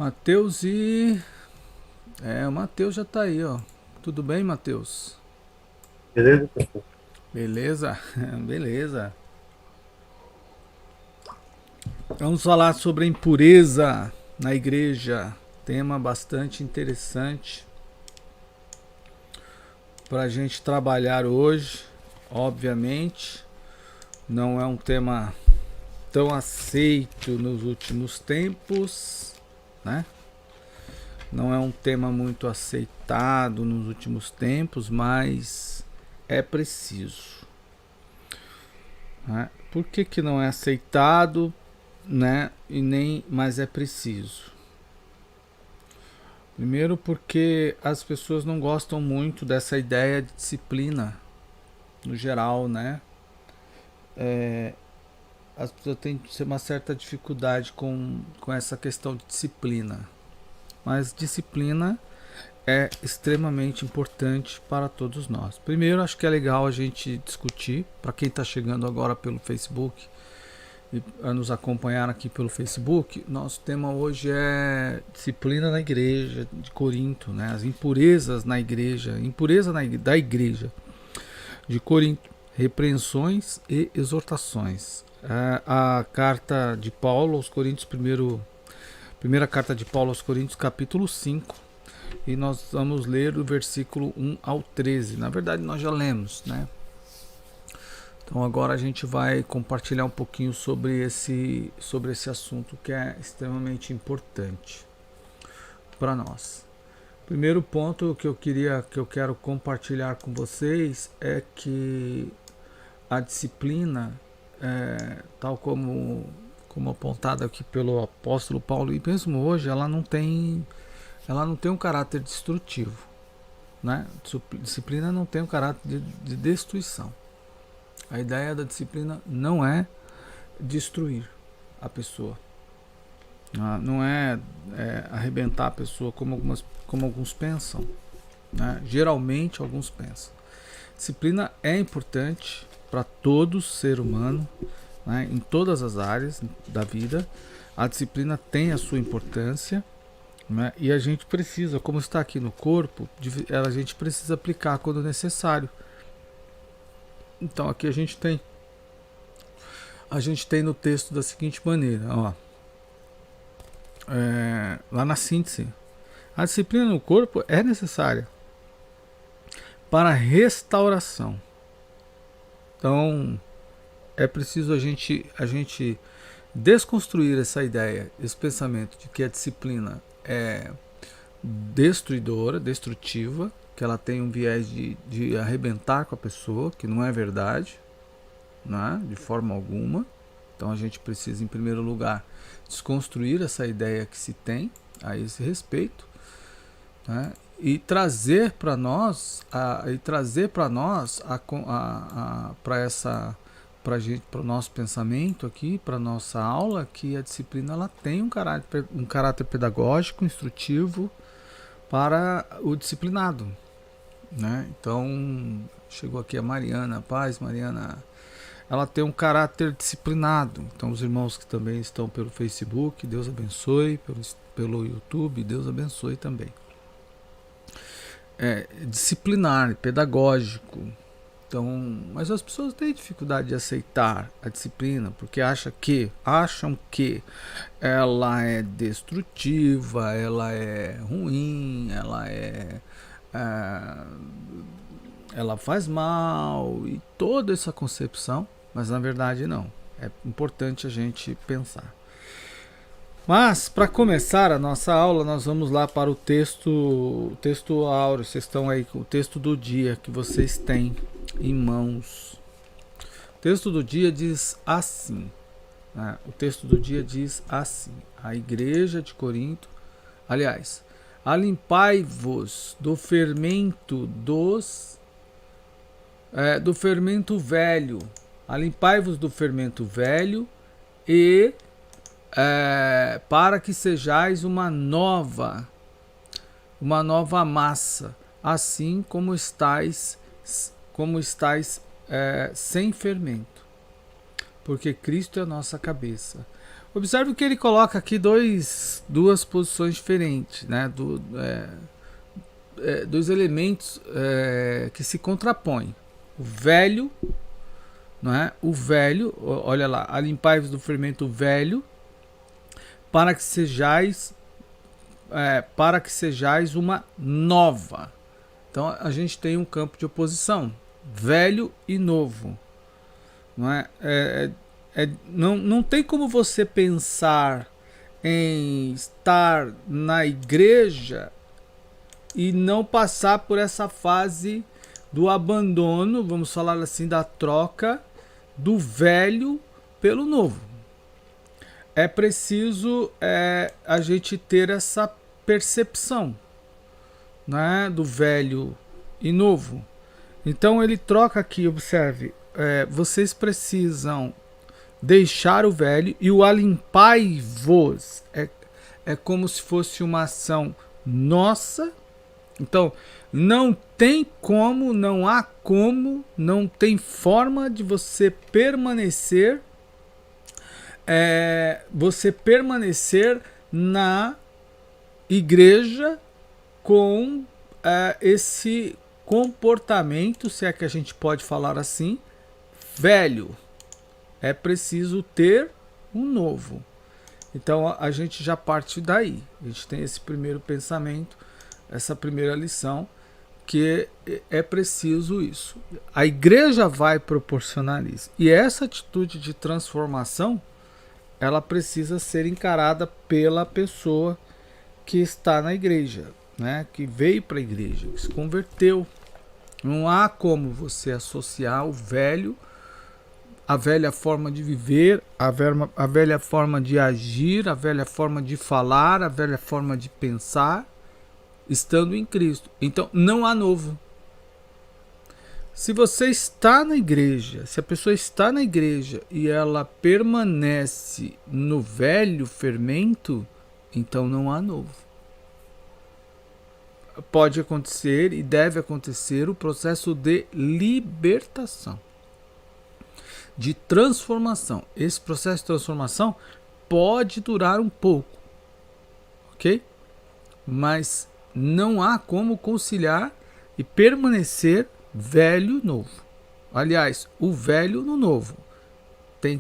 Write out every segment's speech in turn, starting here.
Matheus e... o Matheus já tá aí, ó. Tudo bem, Matheus? Beleza, pastor? Beleza? Beleza. Vamos falar sobre a impureza na igreja. Tema bastante interessante para a gente trabalhar hoje. Obviamente, não é um tema tão aceito nos últimos tempos, né? Não é um tema muito aceitado nos últimos tempos, mas é preciso, né? Por que, que não é aceitado, né? E nem, mas é preciso. Primeiro porque as pessoas não gostam muito dessa ideia de disciplina no geral, né? As pessoas têm uma certa dificuldade com essa questão de disciplina. Mas disciplina é extremamente importante para todos nós. Primeiro, acho que é legal a gente discutir, para quem está chegando agora pelo Facebook e a nos acompanhar aqui pelo Facebook, nosso tema hoje é disciplina na igreja de Corinto, né? As impurezas na igreja, da igreja de Corinto, repreensões e exortações. A carta de Paulo aos Coríntios, primeira carta de Paulo aos Coríntios, capítulo 5, e nós vamos ler o versículo 1 ao 13. Na verdade, nós já lemos, né? Então agora a gente vai compartilhar um pouquinho sobre esse assunto que é extremamente importante para nós. Primeiro ponto que eu quero compartilhar com vocês é que a disciplina, tal como apontada aqui pelo apóstolo Paulo, e mesmo hoje ela não tem um caráter destrutivo, né? Disciplina não tem um caráter de destruição. A ideia da disciplina não é destruir a pessoa, não é arrebentar a pessoa como alguns pensam, né? Geralmente alguns pensam. Disciplina é importante para todo ser humano, né? Em todas as áreas da vida. A disciplina tem a sua importância, né? E a gente precisa, como está aqui no corpo, a gente precisa aplicar quando necessário. Então aqui a gente tem no texto da seguinte maneira, ó, lá na síntese, a disciplina no corpo é necessária para restauração. Então é preciso a gente desconstruir essa ideia, esse pensamento de que a disciplina é destruidora, destrutiva, que ela tem um viés de arrebentar com a pessoa, que não é verdade, né? De forma alguma. Então a gente precisa, em primeiro lugar, desconstruir essa ideia que se tem a esse respeito, né? E trazer para nós, para o nosso pensamento aqui, para nossa aula, que a disciplina ela tem um caráter pedagógico, instrutivo para o disciplinado, né? Então chegou aqui a Mariana, paz, Mariana, ela tem um caráter disciplinado. Então os irmãos que também estão pelo Facebook, Deus abençoe, pelo YouTube, Deus abençoe também. Disciplinar, pedagógico. Então, mas as pessoas têm dificuldade de aceitar a disciplina porque acham que ela é destrutiva, ela é ruim, é, ela faz mal e toda essa concepção, mas na verdade não. É importante a gente pensar. Mas para começar a nossa aula, nós vamos lá para o texto áureo. Vocês estão aí com o texto do dia que vocês têm em mãos. O texto do dia diz assim, né? O texto do dia diz assim: a igreja de Corinto, aliás, alimpai-vos do fermento do fermento velho, alimpai-vos do fermento velho e para que sejais uma nova massa, assim como estáis sem fermento, porque Cristo é a nossa cabeça. Observe que ele coloca aqui duas posições diferentes, né? Dois elementos que se contrapõem. O velho, não é? O velho, olha lá, alimpai-vos do fermento velho, para que sejais uma nova. Então a gente tem um campo de oposição, velho e novo, não é? Não tem como você pensar em estar na igreja e não passar por essa fase do abandono, vamos falar assim, da troca do velho pelo novo. É preciso a gente ter essa percepção, né, do velho e novo. Então ele troca aqui, observe, vocês precisam deixar o velho e o alimpai-vos. É como se fosse uma ação nossa. Então, não tem como, não há como, não tem forma de você permanecer na igreja com esse comportamento, se é que a gente pode falar assim, velho. É preciso ter um novo. Então a gente já parte daí. A gente tem esse primeiro pensamento, essa primeira lição, que é preciso isso. A igreja vai proporcionar isso. E essa atitude de transformação, ela precisa ser encarada pela pessoa que está na igreja, né? Que veio para a igreja, que se converteu. Não há como você associar o velho, a velha forma de viver, a velha forma de agir, a velha forma de falar, a velha forma de pensar, estando em Cristo. Então, não há novo. Se você está na igreja, se a pessoa está na igreja e ela permanece no velho fermento, então não há novo. Pode acontecer e deve acontecer o processo de libertação, de transformação. Esse processo de transformação pode durar um pouco, ok? Mas não há como conciliar e permanecer velho novo. Aliás, o velho no novo. Tem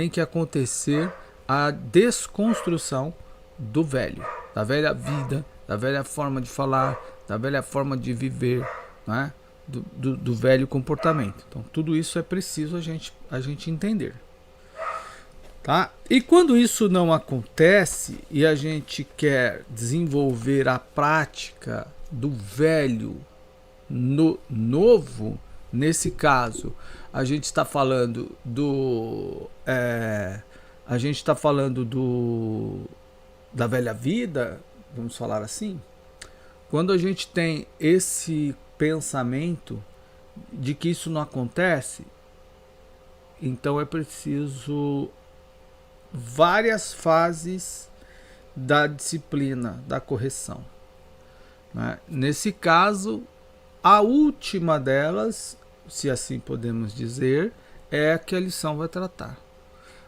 que acontecer a desconstrução do velho, da velha vida, da velha forma de falar, da velha forma de viver, né? Do velho comportamento. Então tudo isso é preciso a gente entender. Tá? E quando isso não acontece e a gente quer desenvolver a prática do velho no novo, nesse caso a gente está falando da velha vida, vamos falar assim. Quando a gente tem esse pensamento de que isso não acontece, então é preciso várias fases da disciplina, da correção, né? Nesse caso, a última delas, se assim podemos dizer, é a que a lição vai tratar.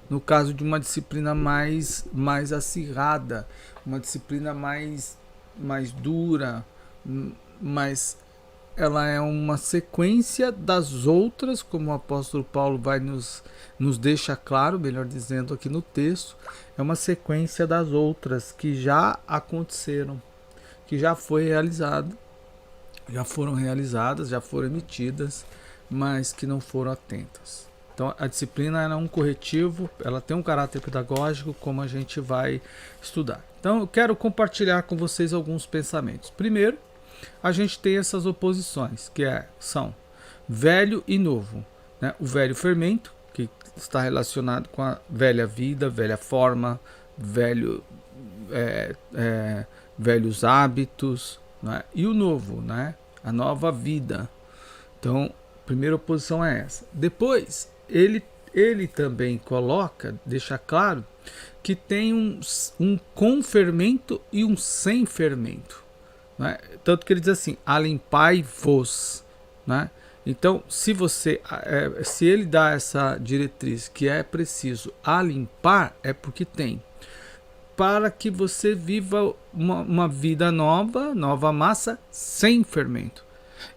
No caso de uma disciplina mais acirrada, uma disciplina mais dura, mas ela é uma sequência das outras, como o apóstolo Paulo vai nos deixa claro, melhor dizendo aqui no texto, é uma sequência das outras que já aconteceram, que já foi realizado, já foram realizadas, já foram emitidas, mas que não foram atentas. Então a disciplina é um corretivo, ela tem um caráter pedagógico, como a gente vai estudar. Então eu quero compartilhar com vocês alguns pensamentos. Primeiro, a gente tem essas oposições, que são velho e novo, né? O velho fermento, que está relacionado com a velha vida, velha forma, velhos hábitos, né? E o novo, né? A nova vida. Então, a primeira oposição é essa. Depois, ele também coloca, deixa claro, que tem um com fermento e um sem fermento. Né? Tanto que ele diz assim, alimpai-vos. Né? Então, se ele dá essa diretriz que é preciso limpar, é porque tem. Para que você viva uma vida nova massa, sem fermento.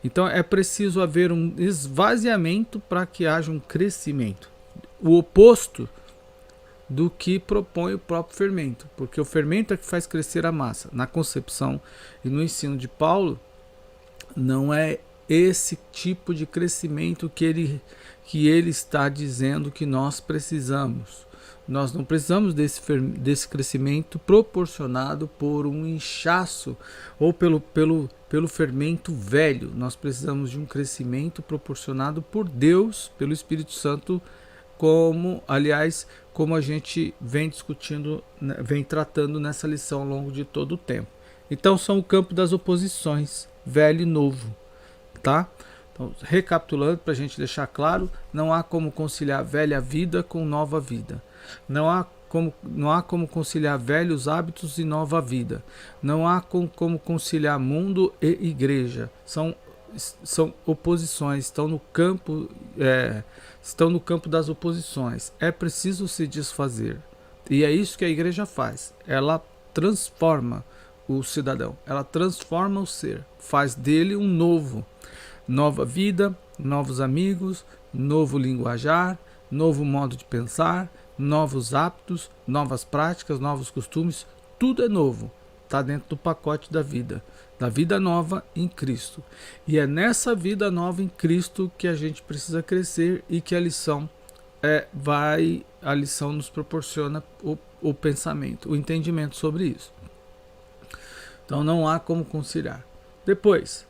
Então é preciso haver um esvaziamento para que haja um crescimento. O oposto do que propõe o próprio fermento, porque o fermento é que faz crescer a massa. Na concepção e no ensino de Paulo, não é esse tipo de crescimento que ele está dizendo que nós precisamos. Nós não precisamos desse crescimento proporcionado por um inchaço ou pelo fermento velho. Nós precisamos de um crescimento proporcionado por Deus, pelo Espírito Santo, como a gente vem discutindo, vem tratando nessa lição ao longo de todo o tempo. Então são o campo das oposições, velho e novo, tá? Então, recapitulando, para a gente deixar claro, não há como conciliar velha vida com nova vida. Não há como conciliar velhos hábitos e nova vida. Não há como conciliar mundo e igreja. São oposições, estão no campo das oposições. É preciso se desfazer. E é isso que a igreja faz. Ela transforma o cidadão, ela transforma o ser, faz dele um novo. Nova vida, novos amigos, novo linguajar, novo modo de pensar, novos hábitos, novas práticas, novos costumes, tudo é novo. Está dentro do pacote da vida nova em Cristo. E é nessa vida nova em Cristo que a gente precisa crescer e que a lição nos proporciona o pensamento, o entendimento sobre isso. Então não há como conciliar. Depois,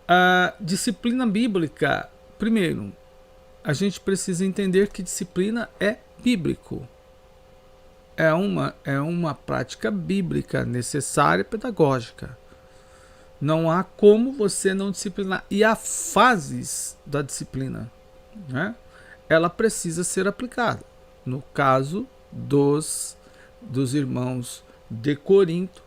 a disciplina bíblica. Primeiro, a gente precisa entender que disciplina é bíblico. É uma prática bíblica necessária, pedagógica. Não há como você não disciplinar. E há fases da disciplina, né? Ela precisa ser aplicada. No caso dos irmãos de Corinto,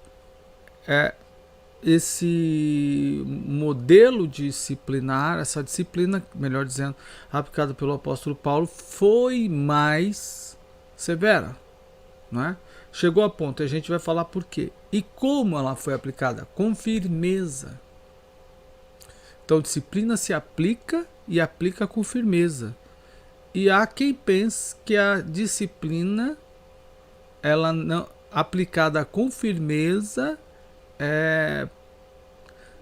esse modelo disciplinar, essa disciplina, melhor dizendo, aplicada pelo apóstolo Paulo, foi mais severa, né? Chegou a ponto, e a gente vai falar por quê. E como ela foi aplicada? Com firmeza. Então, disciplina se aplica e aplica com firmeza. E há quem pense que a disciplina, ela não aplicada com firmeza,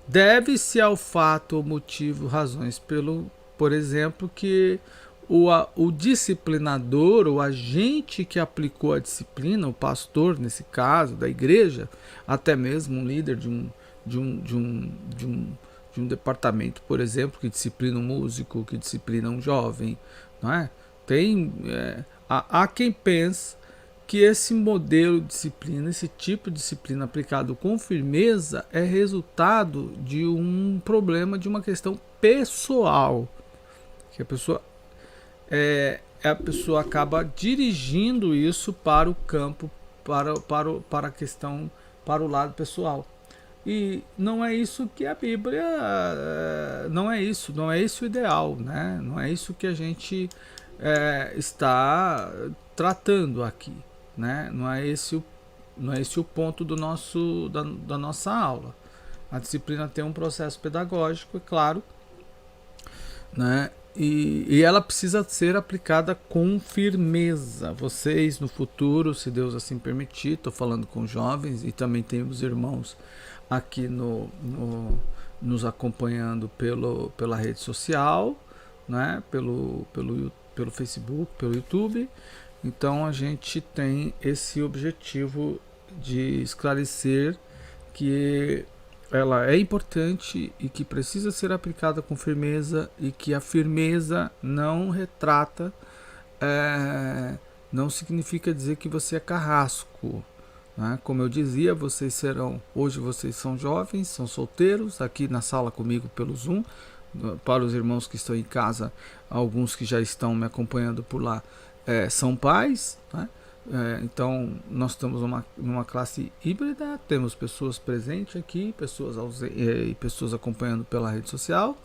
deve-se ao fato ou motivo, razões, por exemplo, que o disciplinador, o agente que aplicou a disciplina, o pastor, nesse caso, da igreja, até mesmo um líder de um departamento, por exemplo, que disciplina um músico, que disciplina um jovem, não é? Há quem pense que esse modelo de disciplina, esse tipo de disciplina aplicado com firmeza é resultado de um problema, de uma questão pessoal, que a pessoa acaba dirigindo isso para o campo, para a questão, para o lado pessoal. E não é isso que a Bíblia, não é isso o ideal, né? Não é isso que a gente está tratando aqui, né? Não é esse o ponto da nossa aula. A disciplina tem um processo pedagógico, é claro, né? E ela precisa ser aplicada com firmeza. Vocês no futuro, se Deus assim permitir, estou falando com jovens e também temos irmãos aqui nos acompanhando pela rede social, né? pelo Facebook, pelo YouTube. Então a gente tem esse objetivo de esclarecer que ela é importante e que precisa ser aplicada com firmeza, e que a firmeza não retrata, não significa dizer que você é carrasco, né? Como eu dizia, hoje vocês são jovens, são solteiros, aqui na sala comigo pelo Zoom. Para os irmãos que estão em casa, alguns que já estão me acompanhando por lá, são pais, né? Então nós estamos numa classe híbrida, temos pessoas presentes aqui, pessoas acompanhando pela rede social,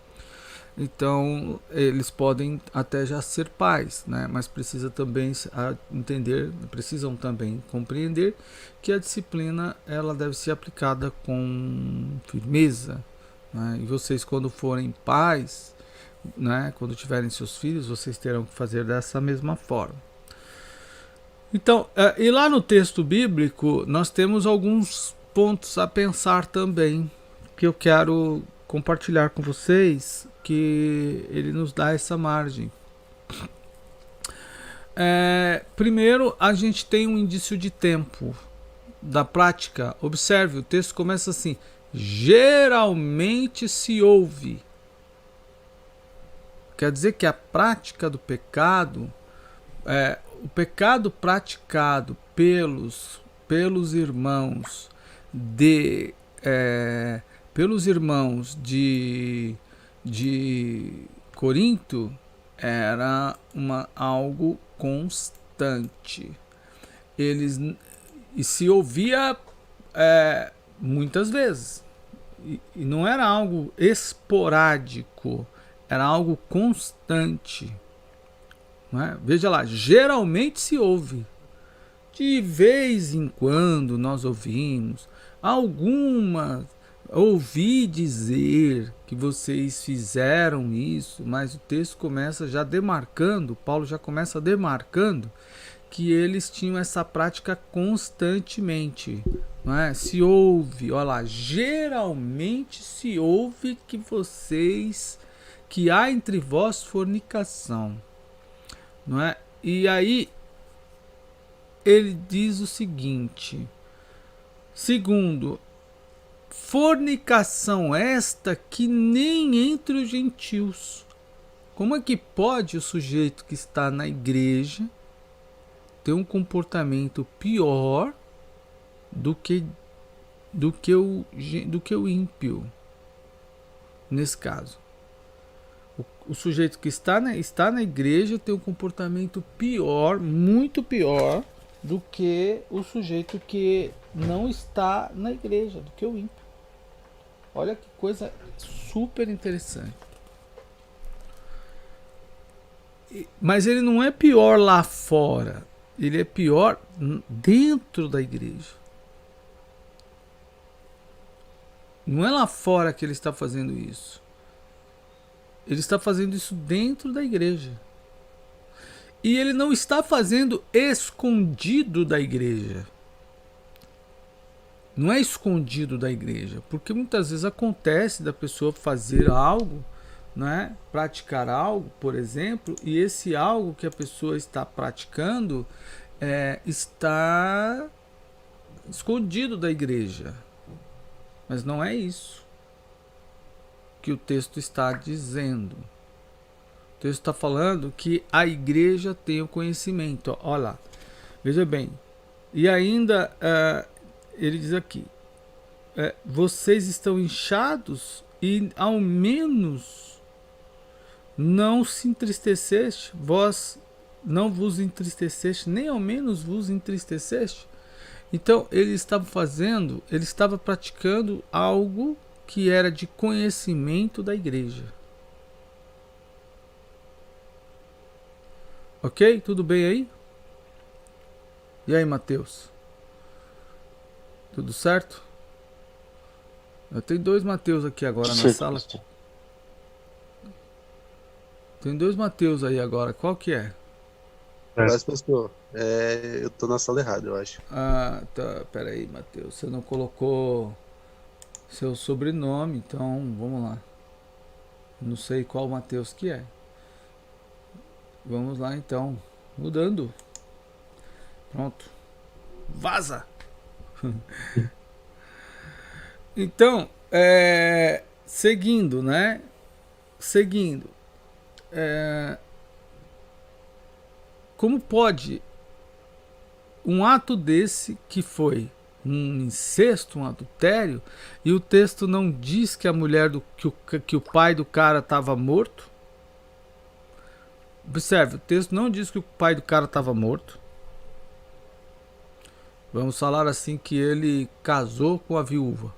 Então eles podem até já ser pais, né? Mas precisa também entender, precisam também compreender que a disciplina ela deve ser aplicada com firmeza, né? E vocês quando forem pais, né? Quando tiverem seus filhos, vocês terão que fazer dessa mesma forma. Então, e lá no texto bíblico nós temos alguns pontos a pensar também que eu quero compartilhar com vocês, que ele nos dá essa margem. Primeiro, a gente tem um indício de tempo da prática. Observe, o texto começa assim: geralmente se ouve. Quer dizer que a prática do pecado, o pecado praticado pelos irmãos de Corinto era algo constante. E se ouvia muitas vezes. E não era algo esporádico, era algo constante. Não é? Veja lá, geralmente se ouve. De vez em quando nós ouvimos ouvi dizer que vocês fizeram isso, mas o texto começa já demarcando, Paulo já começa demarcando que eles tinham essa prática constantemente. Não é? Se ouve, olha lá, geralmente se ouve que há entre vós fornicação. Não é? E aí ele diz o seguinte: segundo, fornicação esta que nem entre os gentios. Como é que pode o sujeito que está na igreja ter um comportamento pior do que o ímpio? Nesse caso, o sujeito que está na igreja tem um comportamento pior, muito pior, do que o sujeito que não está na igreja, do que o ímpio. Olha que coisa super interessante. Mas ele não é pior lá fora, ele é pior dentro da igreja. Não é lá fora que ele está fazendo isso. Ele está fazendo isso dentro da igreja. E ele não está fazendo escondido da igreja. Não é escondido da igreja, porque muitas vezes acontece da pessoa fazer algo, né, praticar algo, por exemplo, e esse algo que a pessoa está praticando está escondido da igreja. Mas não é isso que o texto está dizendo. O texto está falando que a igreja tem o conhecimento. Olha lá, veja bem. E ainda ele diz aqui: vocês estão inchados e ao menos não se entristeceste, vós não vos entristeceste, nem ao menos vos entristeceste. Então ele estava praticando algo que era de conhecimento da igreja. Ok? Tudo bem aí? E aí, Mateus? Tudo certo? Eu tenho 2 Mateus aqui agora na sala. Tem 2 Mateus aí agora. Qual que é? Mas, pastor, eu tô na sala errada, eu acho. Ah, tá. Pera aí, Mateus. Você não colocou seu sobrenome, então vamos lá. Não sei qual Mateus que é. Vamos lá então. Mudando. Pronto. Vaza! Então, seguindo, né? Seguindo. Como pode um ato desse, que foi um incesto, um adultério, e o texto não diz que a mulher que o pai do cara estava morto? Observe, o texto não diz que o pai do cara estava morto. Vamos falar assim, que ele casou com a viúva,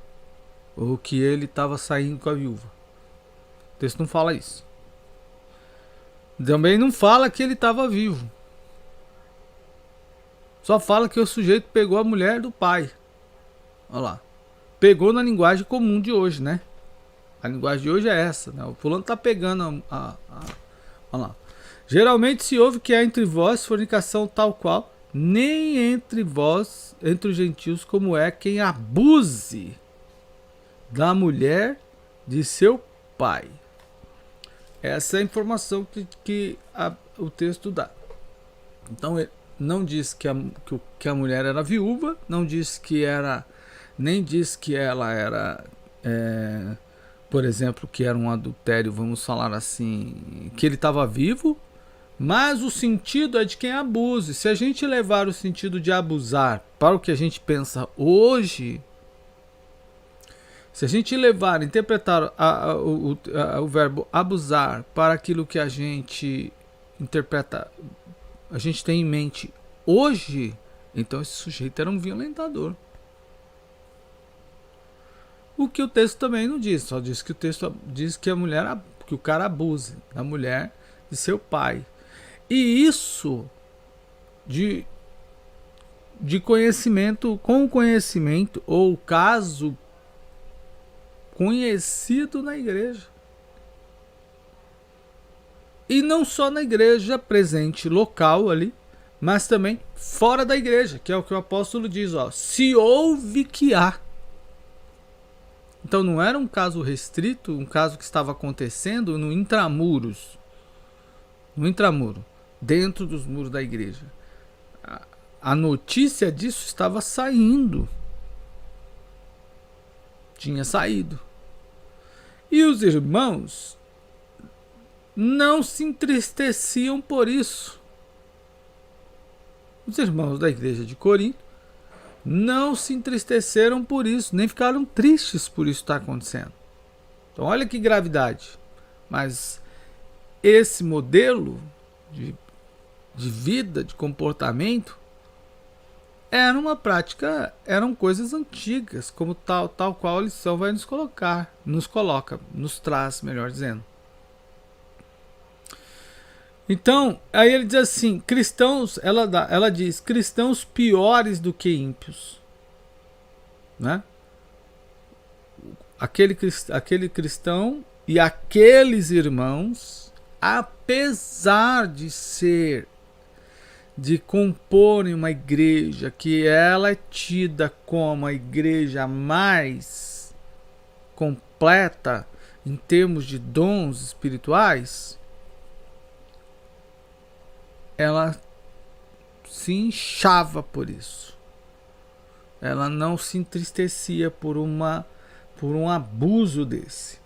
ou que ele estava saindo com a viúva. O texto não fala isso. Também não fala que ele estava vivo. Só fala que o sujeito pegou a mulher do pai. Olha lá. Pegou na linguagem comum de hoje, né? A linguagem de hoje é essa, né? O fulano tá pegando olha lá. Geralmente se ouve que há entre vós fornicação tal qual, nem entre vós, entre os gentios, como é quem abuse da mulher de seu pai. Essa é a informação que o texto dá. Então ele não diz que a mulher era viúva, não diz que era, nem diz que ela era, por exemplo, que era um adultério, vamos falar assim, que ele estava vivo, mas o sentido é de quem abuse. Se a gente levar o sentido de abusar para o que a gente pensa hoje, se a gente levar, interpretar o verbo abusar para aquilo que a gente interpreta, a gente tem em mente hoje, então esse sujeito era um violentador. O que o texto também não diz, só diz que o texto diz que a mulher, que o cara abuse da mulher de seu pai. E isso de conhecimento, com conhecimento, ou caso conhecido na igreja. E não só na igreja presente local ali, mas também fora da igreja, que é o que o apóstolo diz, ó, se ouve que há. Então não era um caso restrito, um caso que estava acontecendo no intramuros, dentro dos muros da igreja. A notícia disso estava saindo. Tinha saído. E os irmãos não se entristeciam por isso. Os irmãos da igreja de Corinto não se entristeceram por isso, nem ficaram tristes por isso estar acontecendo. Então olha que gravidade. Mas esse modelo de vida, de comportamento, era uma prática, eram coisas antigas, como tal qual a lição vai nos traz, melhor dizendo. Então, aí ele diz assim, cristãos, ela diz, cristãos piores do que ímpios, né? Aquele cristão e aqueles irmãos, apesar de comporem uma igreja que ela é tida como a igreja mais completa em termos de dons espirituais, ela se inchava por isso. Ela não se entristecia por um abuso desse.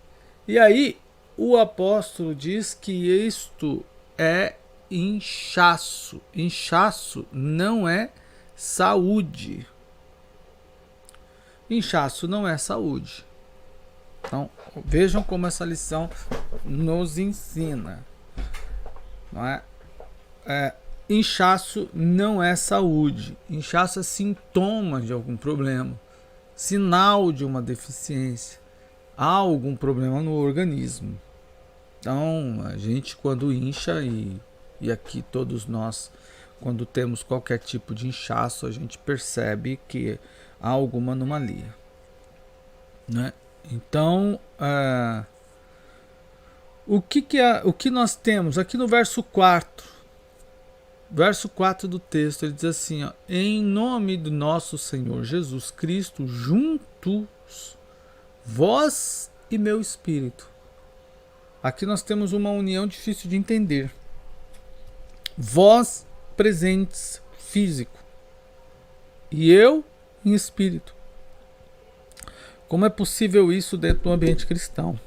E aí o apóstolo diz que isto é inchaço. Inchaço não é saúde. Inchaço não é saúde. Então, vejam como essa lição nos ensina. Não é? Inchaço não é saúde. Inchaço é sintoma de algum problema, sinal de uma deficiência. Há algum problema no organismo. Então, a gente quando incha, e aqui todos nós, quando temos qualquer tipo de inchaço, a gente percebe que há alguma anomalia, né? Então, o que nós temos aqui no verso 4? Verso 4 do texto, ele diz assim, ó, em nome do nosso Senhor Jesus Cristo, juntos, vós e meu espírito. Aqui nós temos uma união difícil de entender. Vós presentes, físico, e eu em espírito. Como é possível isso dentro do ambiente cristão?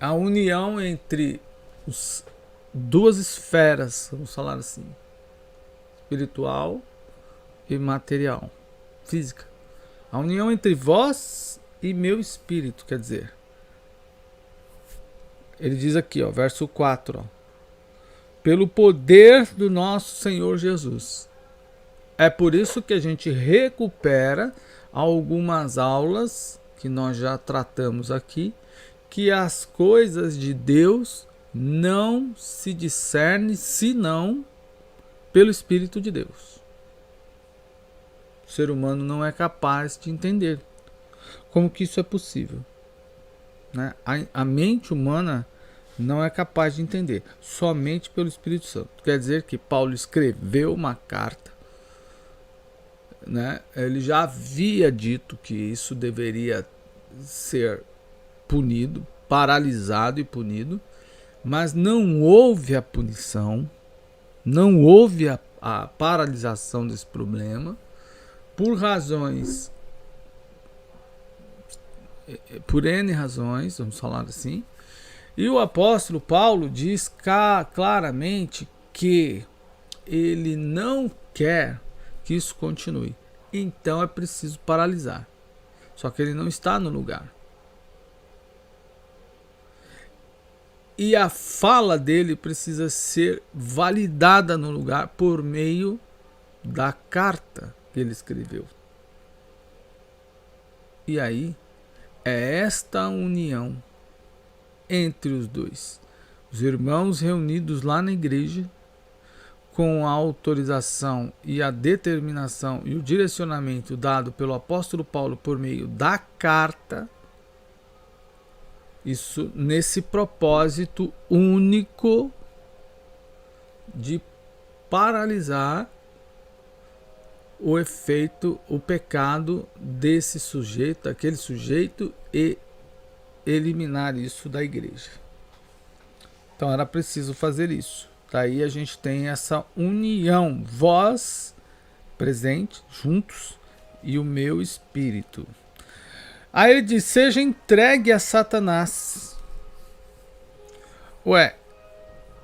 A união entre duas esferas, vamos falar assim, espiritual e material, física. A união entre vós e meu espírito, quer dizer, ele diz aqui, ó, verso 4, ó, pelo poder do nosso Senhor Jesus. É por isso que a gente recupera algumas aulas que nós já tratamos aqui, que as coisas de Deus não se discerne senão pelo Espírito de Deus. O ser humano não é capaz de entender como que isso é possível, né? A mente humana não é capaz de entender, somente pelo Espírito Santo. Quer dizer que Paulo escreveu uma carta, né? Ele já havia dito que isso deveria ser punido, paralisado e punido, mas não houve a punição, não houve a paralisação desse problema, por razões, por N razões, vamos falar assim. E o apóstolo Paulo diz claramente que ele não quer que isso continue. Então é preciso paralisar. Só que ele não está no lugar. E a fala dele precisa ser validada no lugar por meio da carta que ele escreveu. E aí é esta união entre os dois, os irmãos reunidos lá na igreja, com a autorização e a determinação e o direcionamento dado pelo apóstolo Paulo por meio da carta, isso nesse propósito único de paralisar o efeito, o pecado desse sujeito, aquele sujeito, e eliminar isso da igreja. Então era preciso fazer isso. Daí a gente tem essa união, vós presente, juntos, e o meu espírito. Aí ele diz, seja entregue a Satanás.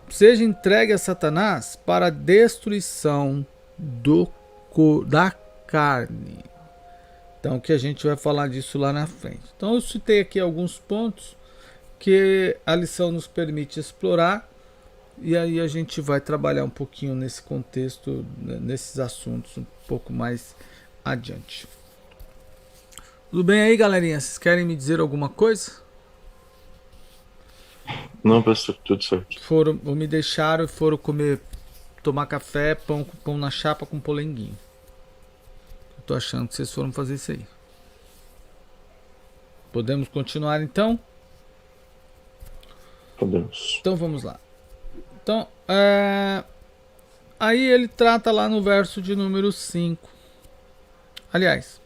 Seja entregue a Satanás para a destruição da carne. Então que a gente vai falar disso lá na frente. Então eu citei aqui alguns pontos que a lição nos permite explorar, e aí a gente vai trabalhar um pouquinho nesse contexto, nesses assuntos um pouco mais adiante. Tudo bem aí, galerinha? Vocês querem me dizer alguma coisa? Não, pastor, tudo certo. Me deixaram e foram tomar café, pão na chapa com polenguinho. Eu tô achando que vocês foram fazer isso aí. Podemos continuar então? Podemos. Então vamos lá. Então, aí ele trata lá no verso de número 5. Aliás,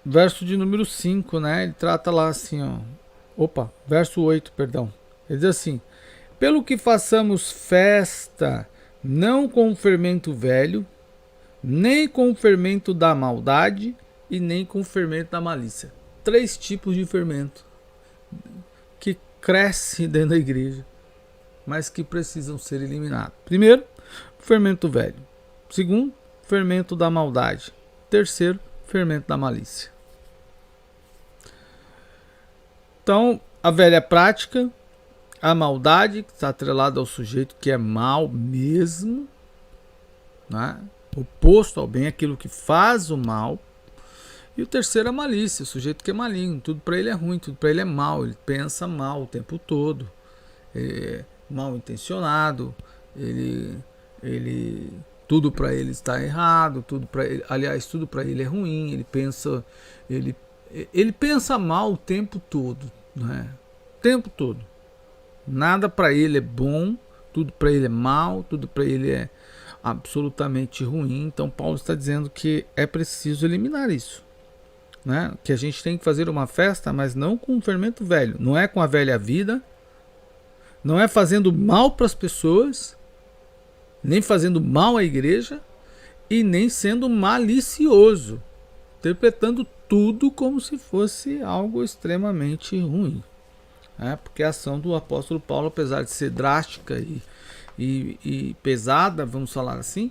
verso de número 5, né? Ele trata lá assim, verso 8, perdão. Ele diz assim: pelo que façamos festa, não com o fermento velho, nem com o fermento da maldade, e nem com o fermento da malícia. 3 tipos de fermento que crescem dentro da igreja, mas que precisam ser eliminados. Primeiro, o fermento velho. Segundo, fermento da maldade. Terceiro, fermento da malícia. Então, a velha prática, a maldade, que está atrelada ao sujeito que é mal mesmo, né? Oposto ao bem, aquilo que faz o mal. E o terceiro é a malícia, o sujeito que é maligno, tudo para ele é ruim, tudo para ele é mal, ele pensa mal o tempo todo, é mal intencionado, ele tudo para ele está errado, tudo para ele é ruim, ele pensa mal o tempo todo, né? O tempo todo. Nada para ele é bom, tudo para ele é mal, tudo para ele é absolutamente ruim. Então Paulo está dizendo que é preciso eliminar isso, né? Que a gente tem que fazer uma festa, mas não com o fermento velho, não é com a velha vida, não é fazendo mal para as pessoas, nem fazendo mal à igreja, e nem sendo malicioso, interpretando tudo como se fosse algo extremamente ruim, né? Porque a ação do apóstolo Paulo, apesar de ser drástica e pesada, vamos falar assim,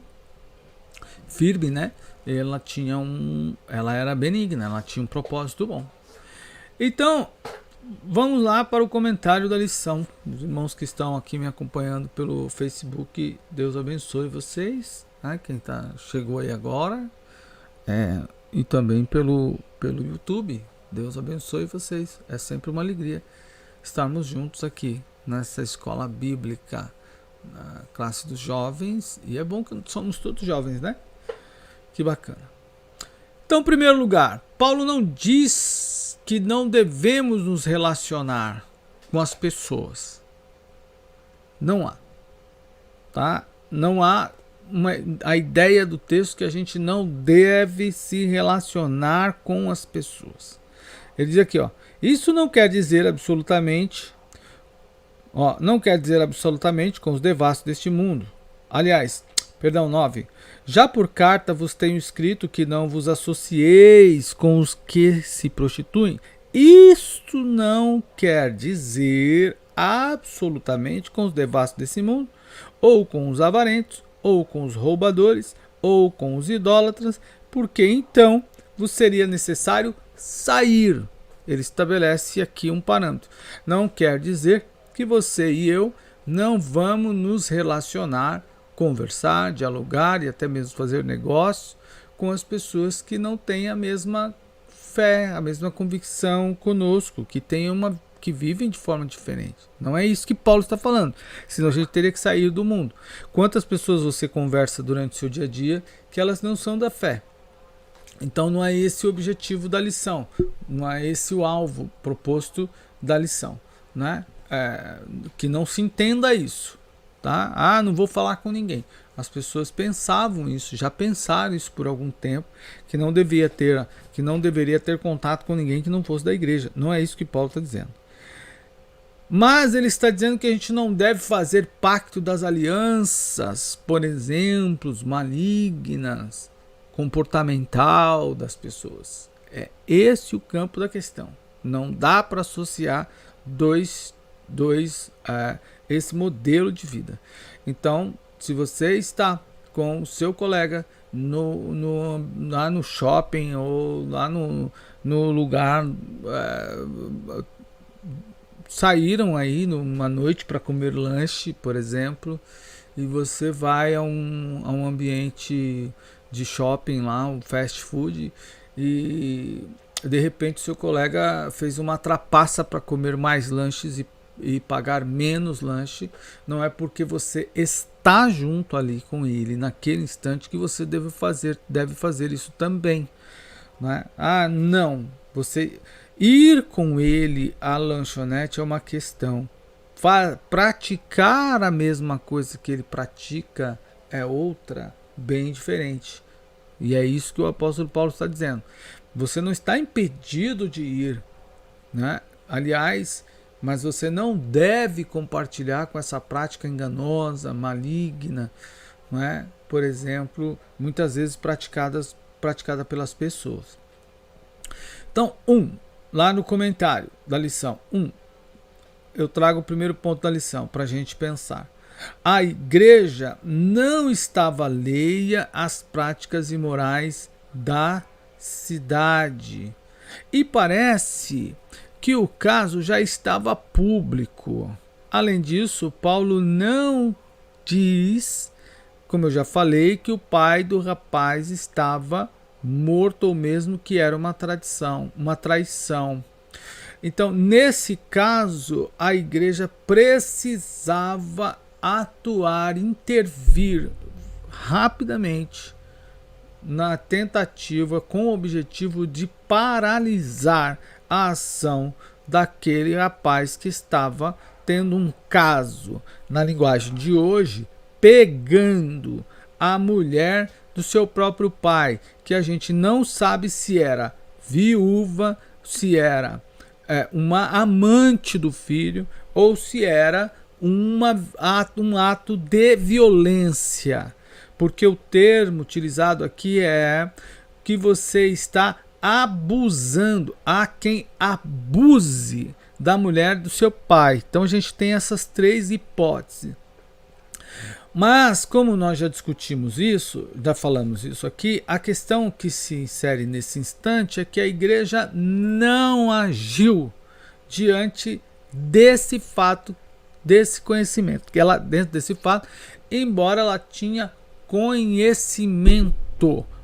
firme, né? Ela era benigna, ela tinha um propósito bom. Então, vamos lá para o comentário da lição. Os irmãos que estão aqui me acompanhando pelo Facebook, Deus abençoe vocês, né? Quem chegou aí agora, e também pelo YouTube, Deus abençoe vocês. É sempre uma alegria estarmos juntos aqui nessa escola bíblica, na classe dos jovens. E é bom que somos todos jovens, né? Que bacana. Então, em primeiro lugar, Paulo não diz que não devemos nos relacionar com as pessoas. Não há. Tá? Não há a ideia do texto que a gente não deve se relacionar com as pessoas. Ele diz aqui, ó, isso não quer dizer absolutamente, não quer dizer absolutamente com os devassos deste mundo. Aliás, 9. Já por carta vos tenho escrito que não vos associeis com os que se prostituem. Isto não quer dizer absolutamente com os devassos desse mundo, ou com os avarentos, ou com os roubadores, ou com os idólatras, porque então vos seria necessário sair. Ele estabelece aqui um parâmetro. Não quer dizer que você e eu não vamos nos relacionar, conversar, dialogar e até mesmo fazer negócio com as pessoas que não têm a mesma fé, a mesma convicção conosco, que vivem de forma diferente. Não é isso que Paulo está falando, senão a gente teria que sair do mundo. Quantas pessoas você conversa durante o seu dia a dia que elas não são da fé? Então não é esse o objetivo da lição, não é esse o alvo proposto da lição, né? Que não se entenda isso, tá? Não vou falar com ninguém. As pessoas pensavam isso, já pensaram isso por algum tempo, que não deveria ter contato com ninguém que não fosse da igreja. Não é isso que Paulo está dizendo. Mas ele está dizendo que a gente não deve fazer pacto das alianças, por exemplo, malignas, comportamental das pessoas. É esse o campo da questão. Não dá para associar esse modelo de vida. Então, se você está com o seu colega lá no shopping ou lá no lugar, saíram aí numa noite para comer lanche, por exemplo, e você vai a um ambiente de shopping lá, um fast food, e de repente seu colega fez uma trapaça para comer mais lanches e pagar menos lanche, não é porque você está junto ali com ele naquele instante que você deve fazer isso também, né? Não, você ir com ele à lanchonete é uma questão, praticar a mesma coisa que ele pratica é outra, bem diferente. E é isso que o apóstolo Paulo está dizendo. Você não está impedido de ir, né? Aliás, mas você não deve compartilhar com essa prática enganosa, maligna, não é? Por exemplo, muitas vezes praticada pelas pessoas. Então, lá no comentário da lição 1, eu trago o primeiro ponto da lição para a gente pensar. A igreja não estava alheia às práticas imorais da cidade. E parece que o caso já estava público. Além disso, Paulo não diz, como eu já falei, que o pai do rapaz estava morto ou mesmo que era uma traição. Então, nesse caso, a igreja precisava atuar, intervir rapidamente na tentativa com o objetivo de paralisar a ação daquele rapaz que estava tendo um caso, na linguagem de hoje, pegando a mulher do seu próprio pai, que a gente não sabe se era viúva, se era uma amante do filho ou se era um ato de violência, porque o termo utilizado aqui é que você está abusando, há quem abuse da mulher do seu pai. Então a gente tem essas três hipóteses. Mas como nós já discutimos isso, já falamos isso aqui, a questão que se insere nesse instante é que a igreja não agiu diante desse fato, desse conhecimento, que ela dentro desse fato, embora ela tinha conhecimento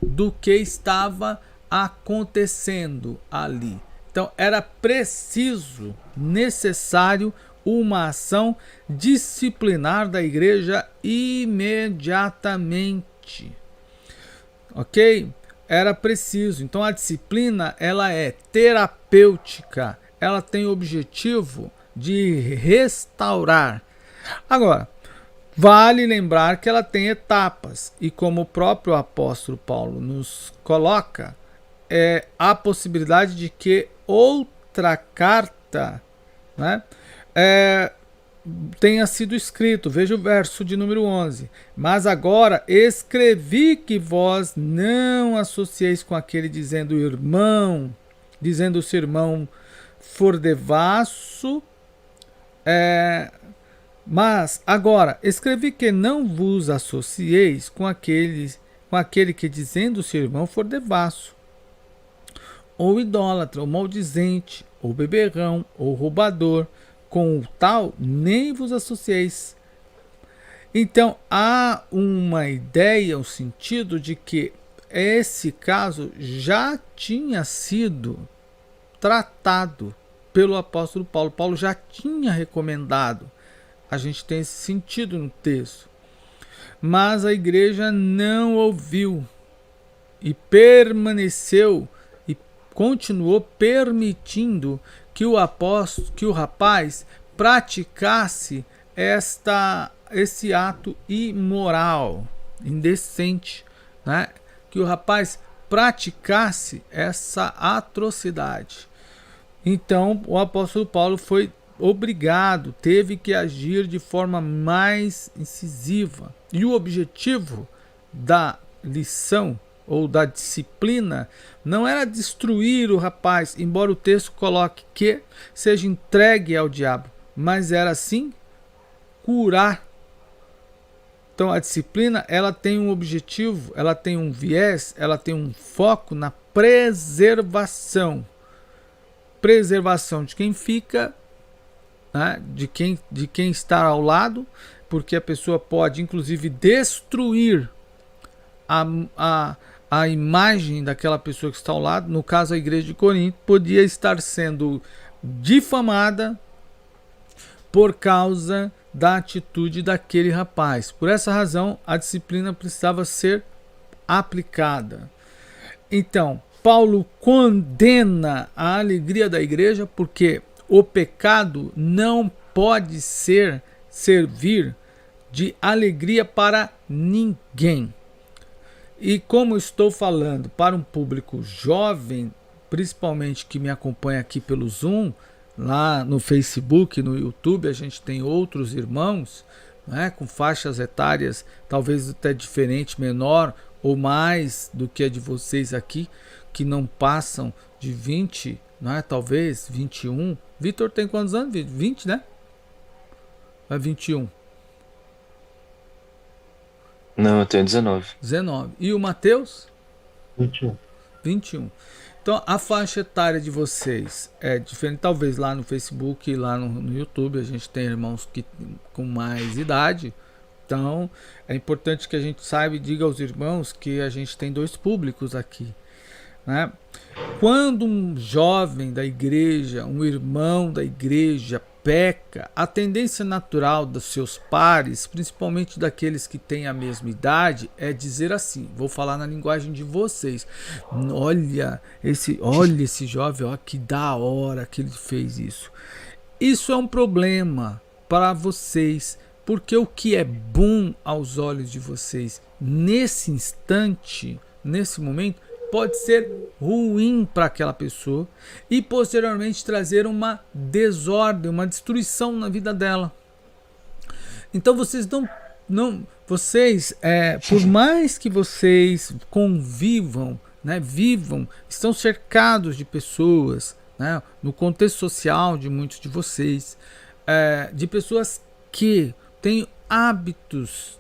do que estava acontecendo ali, Então era preciso, necessário, uma ação disciplinar da igreja imediatamente. Ok? Era preciso. Então a disciplina, ela é terapêutica. Ela tem o objetivo de restaurar. Agora, vale lembrar que ela tem etapas. E como o próprio apóstolo Paulo nos coloca, a possibilidade de que outra carta, né, tenha sido escrito. Veja o verso de número 11. Mas agora escrevi que vós não associeis com aquele dizendo irmão, dizendo se irmão for devasso, mas agora escrevi que não vos associeis com aquele que dizendo se irmão for devasso, ou idólatra, ou maldizente, ou beberrão, ou roubador, com o tal nem vos associeis. Então há uma ideia, um sentido de que esse caso já tinha sido tratado pelo apóstolo Paulo. Paulo já tinha recomendado. A gente tem esse sentido no texto. Mas a igreja não ouviu e permaneceu e continuou permitindo que o rapaz praticasse esse ato imoral, indecente, né? Que o rapaz praticasse essa atrocidade. Então o apóstolo Paulo foi obrigado, teve que agir de forma mais incisiva. E o objetivo da lição ou da disciplina não era destruir o rapaz, embora o texto coloque que seja entregue ao diabo, mas era sim curar. Então a disciplina, ela tem um objetivo, ela tem um viés, ela tem um foco na preservação. Preservação de quem fica, né, de quem está ao lado, porque a pessoa pode inclusive destruir a imagem daquela pessoa que está ao lado. No caso, a igreja de Corinto podia estar sendo difamada por causa da atitude daquele rapaz. Por essa razão, a disciplina precisava ser aplicada. Então, Paulo condena a alegria da igreja, porque o pecado não pode servir de alegria para ninguém. E como estou falando para um público jovem, principalmente que me acompanha aqui pelo Zoom, lá no Facebook, no YouTube, a gente tem outros irmãos, né, com faixas etárias talvez até diferente, menor ou mais do que a de vocês aqui, que não passam de 20, né, talvez 21. Vitor tem quantos anos? 20, né? É 21. Não, eu tenho 19. 19. E o Mateus? 21. 21. Então a faixa etária de vocês é diferente. Talvez lá no Facebook, lá no YouTube, a gente tem irmãos com mais idade. Então é importante que a gente saiba e diga aos irmãos que a gente tem dois públicos aqui, né? Quando um jovem da igreja, um irmão da igreja peca, a tendência natural dos seus pares, principalmente daqueles que têm a mesma idade, é dizer assim, vou falar na linguagem de vocês: olha esse jovem, ó, que da hora que ele fez isso. Isso é um problema para vocês, porque o que é bom aos olhos de vocês nesse instante, nesse momento, pode ser ruim para aquela pessoa e posteriormente trazer uma desordem, uma destruição na vida dela. Então vocês por mais que vocês convivam, né, vivam, estão cercados de pessoas, né, no contexto social de muitos de vocês, de pessoas que têm hábitos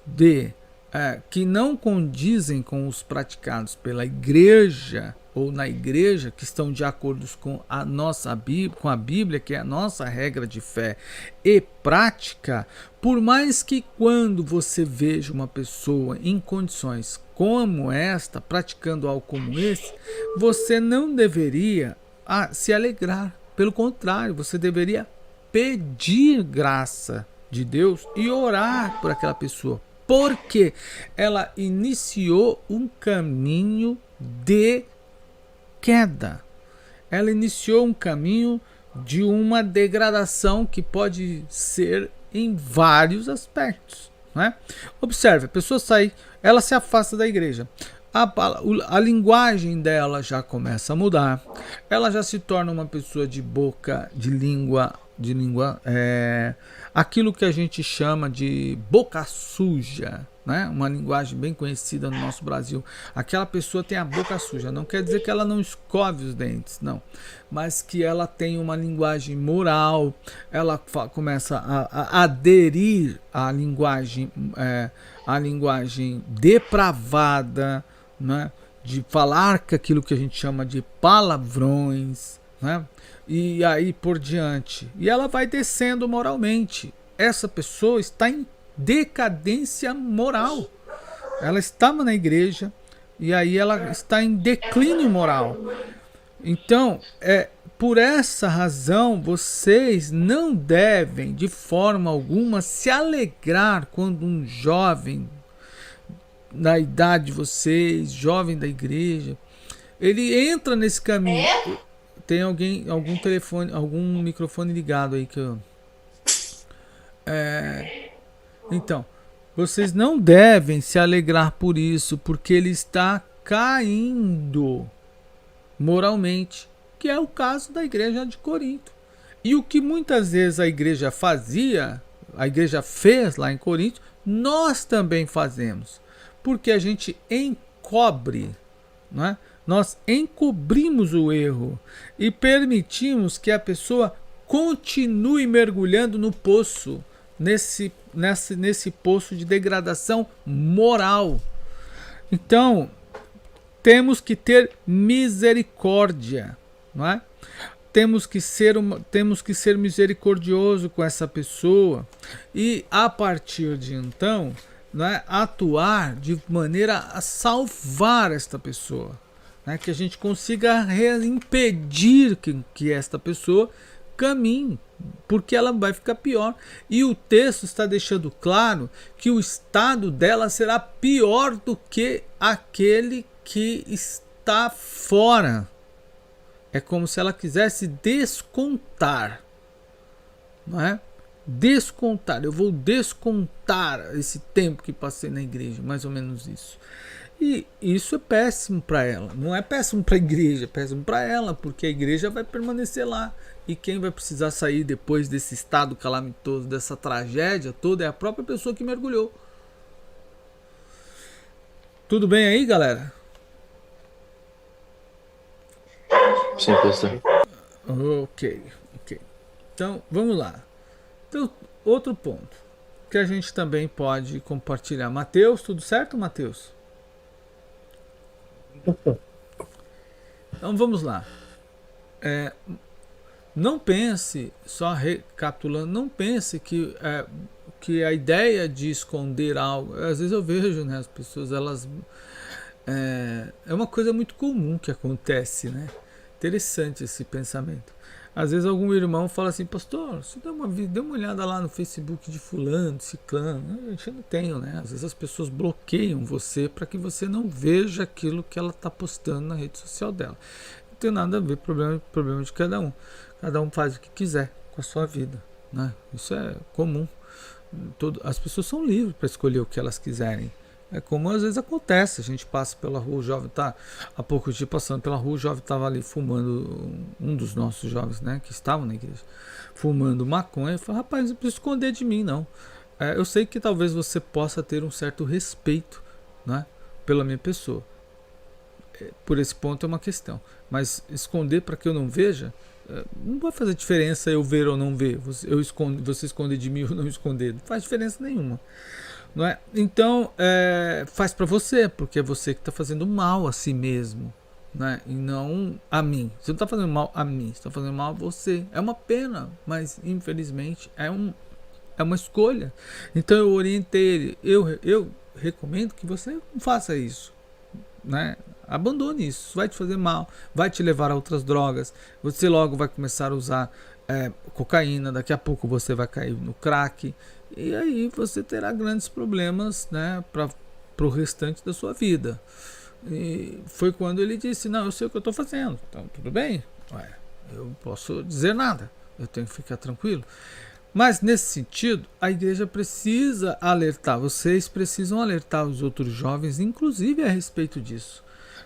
que não condizem com os praticados pela igreja ou na igreja, que estão de acordo com a nossa Bíblia, com a Bíblia, que é a nossa regra de fé e prática. Por mais que quando você veja uma pessoa em condições como esta, praticando algo como esse, você não deveria se alegrar. Pelo contrário, você deveria pedir graça de Deus e orar por aquela pessoa, porque ela iniciou um caminho de queda. Ela iniciou um caminho de uma degradação que pode ser em vários aspectos, né? Observe, a pessoa sai, ela se afasta da igreja. A linguagem dela já começa a mudar. Ela já se torna uma pessoa de boca, de língua, aquilo que a gente chama de boca suja, né? Uma linguagem bem conhecida no nosso Brasil. Aquela pessoa tem a boca suja. Não quer dizer que ela não escove os dentes, não. Mas que ela tem uma linguagem moral. Ela começa a aderir à linguagem depravada, né? De falar com aquilo que a gente chama de palavrões, né? E aí por diante. E ela vai descendo moralmente. Essa pessoa está em decadência moral. Ela estava na igreja e aí ela está em declínio moral. Então, por essa razão, vocês não devem de forma alguma se alegrar quando um jovem na idade de vocês, jovem da igreja, ele entra nesse caminho. Tem algum telefone, algum microfone ligado aí que eu... Então, vocês não devem se alegrar por isso, porque ele está caindo moralmente, que é o caso da igreja de Corinto. E o que muitas vezes a igreja fazia, a igreja fez lá em Corinto, nós também fazemos, porque a gente encobre, não é? Nós encobrimos o erro e permitimos que a pessoa continue mergulhando no poço, nesse poço de degradação moral. Então, temos que ter misericórdia, não é? Temos que ser misericordioso com essa pessoa e, a partir de então, não é, atuar de maneira a salvar esta pessoa, né? Que a gente consiga impedir que esta pessoa caminhe, porque ela vai ficar pior. E o texto está deixando claro que o estado dela será pior do que aquele que está fora. É como se ela quisesse descontar, não é? Descontar, eu vou descontar esse tempo que passei na igreja, mais ou menos isso. E isso é péssimo para ela. Não é péssimo para a igreja, é péssimo para ela, porque a igreja vai permanecer lá. E quem vai precisar sair depois desse estado calamitoso, dessa tragédia toda, é a própria pessoa que mergulhou. Tudo bem aí, galera? Sim, pastor. Ok. Então, vamos lá. Então, outro ponto que a gente também pode compartilhar. Mateus, tudo certo, Mateus? Então, vamos lá. Não pense, só recapitulando, não pense que a ideia de esconder algo, às vezes eu vejo, né, as pessoas, elas... É uma coisa muito comum que acontece, né? Interessante esse pensamento. Às vezes algum irmão fala assim, pastor, você dê uma olhada lá no Facebook de fulano, de ciclano. A gente não tem, né? Às vezes as pessoas bloqueiam você para que você não veja aquilo que ela está postando na rede social dela. Não tem nada a ver, problema de cada um. Cada um faz o que quiser com a sua vida, né? Isso é comum. As pessoas são livres para escolher o que elas quiserem. É como às vezes acontece, a gente passa pela rua, o jovem tá há pouco dia passando pela rua, o jovem estava ali fumando, um dos nossos jovens, né, que estavam na igreja, fumando maconha. Eu falei, rapaz, não precisa esconder de mim, não. Eu sei que talvez você possa ter um certo respeito, né, pela minha pessoa. Por esse ponto é uma questão. Mas esconder para que eu não veja, não vai fazer diferença eu ver ou não ver. Você esconder de mim ou não esconder. Não faz diferença nenhuma. Não é? Então, faz para você, porque é você que está fazendo mal a si mesmo, né? E não a mim. Você não está fazendo mal a mim, você está fazendo mal a você. É uma pena, mas infelizmente é uma escolha. Então eu orientei ele, eu recomendo que você não faça isso, né? Abandone isso vai te fazer mal, vai te levar a outras drogas, você logo vai começar a usar cocaína, daqui a pouco você vai cair no crack, e aí você terá grandes problemas, né, para o restante da sua vida. E foi quando ele disse, não, eu sei o que eu estou fazendo, então tudo bem, eu não posso dizer nada, eu tenho que ficar tranquilo. Mas nesse sentido, a igreja precisa alertar, vocês precisam alertar os outros jovens, inclusive a respeito disso,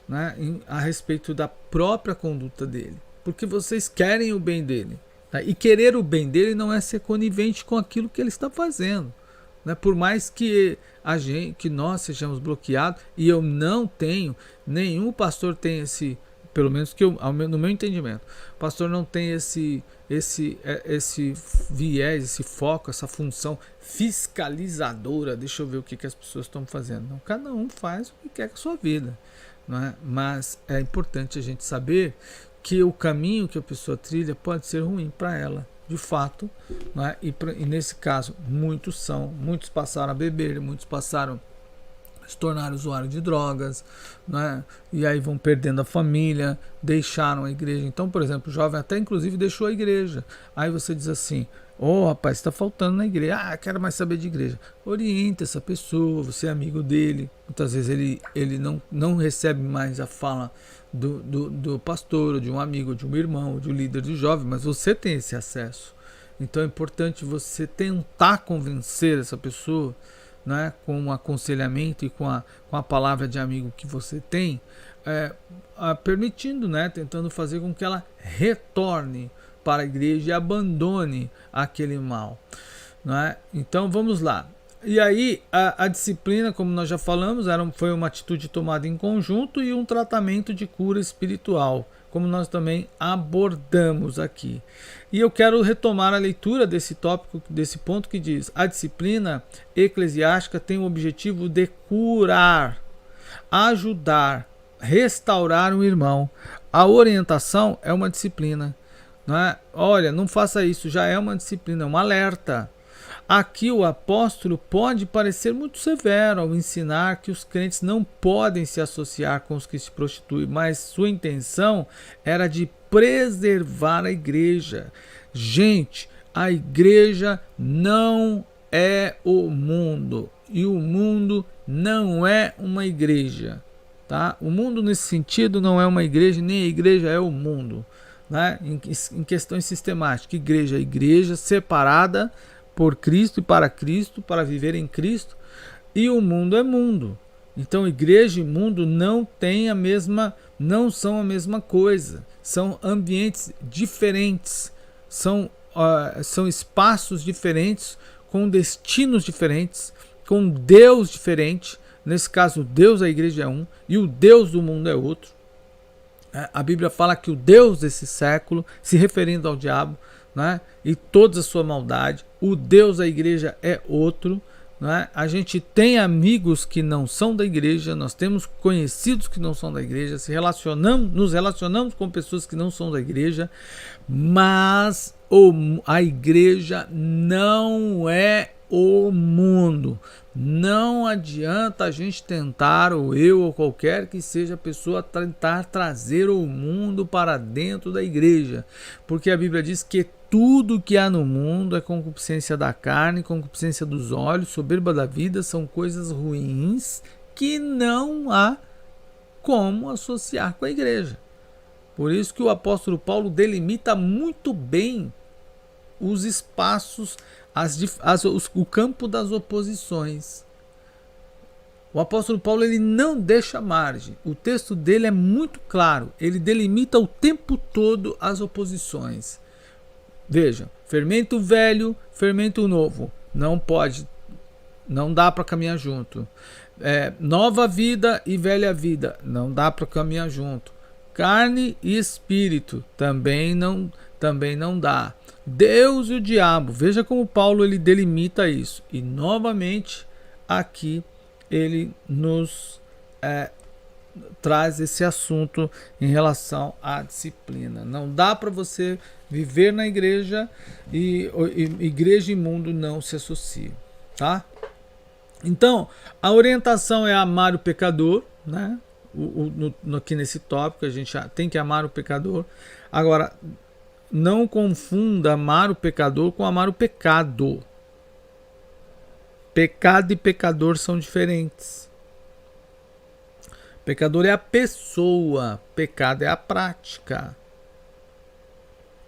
né, a respeito da própria conduta dele, porque vocês querem o bem dele, né, e querer o bem dele não é ser conivente com aquilo que ele está fazendo, né, por mais que que nós sejamos bloqueados, e eu não tenho, nenhum pastor tem esse, pelo menos que no meu entendimento, o pastor não tem esse viés, esse foco, essa função fiscalizadora, deixa eu ver o que as pessoas estão fazendo. Não, cada um faz o que quer com a sua vida, não é? Mas é importante a gente saber que o caminho que a pessoa trilha pode ser ruim para ela, de fato, não é? E nesse caso, muitos passaram a beber, muitos passaram a se tornar usuário de drogas, né? E aí vão perdendo a família, deixaram a igreja. Então, por exemplo, o jovem até inclusive deixou a igreja. Aí você diz assim, rapaz, está faltando na igreja, quero mais saber de igreja. Orienta essa pessoa, você é amigo dele. Muitas vezes ele não recebe mais a fala do pastor, ou de um amigo, ou de um irmão, ou de um líder de jovem, mas você tem esse acesso. Então é importante você tentar convencer essa pessoa, né, com um aconselhamento e com a palavra de amigo que você tem, permitindo, né, tentando fazer com que ela retorne para a igreja e abandone aquele mal, né? Então vamos lá. E aí a disciplina, como nós já falamos, foi uma atitude tomada em conjunto e um tratamento de cura espiritual, como nós também abordamos aqui. E eu quero retomar a leitura desse tópico, desse ponto que diz: a disciplina eclesiástica tem o objetivo de curar, ajudar, restaurar um irmão. A orientação é uma disciplina, não é? Olha, não faça isso, já é uma disciplina, é um alerta. Aqui o apóstolo pode parecer muito severo ao ensinar que os crentes não podem se associar com os que se prostituem, mas sua intenção era de preservar a igreja. Gente, a igreja não é o mundo e o mundo não é uma igreja, tá? O mundo nesse sentido não é uma igreja, nem a igreja é o mundo, né? Em questões sistemáticas, igreja é igreja separada por Cristo e para viver em Cristo, e o mundo é mundo. Então igreja e mundo não são a mesma coisa, são ambientes diferentes, são espaços diferentes, com destinos diferentes, com Deus diferente. Nesse caso, o Deus da igreja é um e o Deus do mundo é outro. A Bíblia fala que o Deus desse século, se referindo ao diabo, né, e toda a sua maldade, o Deus da igreja é outro, né? A gente tem amigos que não são da igreja, nós temos conhecidos que não são da igreja, nos relacionamos com pessoas que não são da igreja, mas a igreja não é o mundo. Não adianta a gente tentar, ou eu, ou qualquer que seja a pessoa, tentar trazer o mundo para dentro da igreja, porque a Bíblia diz que tudo que há no mundo é concupiscência da carne, concupiscência dos olhos, soberba da vida, são coisas ruins que não há como associar com a igreja. Por isso que o apóstolo Paulo delimita muito bem os espaços, o campo das oposições. O apóstolo Paulo, ele não deixa margem. O texto dele é muito claro. Ele delimita o tempo todo as oposições. Veja, fermento velho, fermento novo. Não pode, não dá para caminhar junto. Nova vida e velha vida. Não dá para caminhar junto. Carne e espírito também não dá. Deus e o diabo, veja como Paulo ele delimita isso. E novamente aqui ele nos traz esse assunto em relação à disciplina. Não dá para você viver na igreja e igreja e mundo não se associam, tá? Então, a orientação é amar o pecador, né? aqui nesse tópico, a gente tem que amar o pecador. Agora, não confunda amar o pecador com amar o pecado. Pecado e pecador são diferentes. Pecador é a pessoa, pecado é a prática.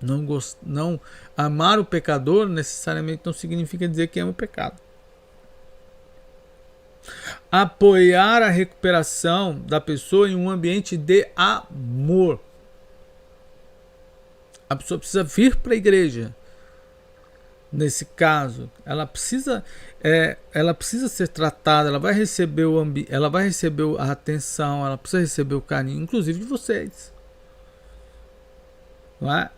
Não amar o pecador necessariamente não significa dizer que ama o pecado. Apoiar a recuperação da pessoa em um ambiente de amor. A pessoa precisa vir para a igreja. Nesse caso, ela precisa ser tratada, ela vai receber a atenção, ela precisa receber o carinho, inclusive de vocês. Não é?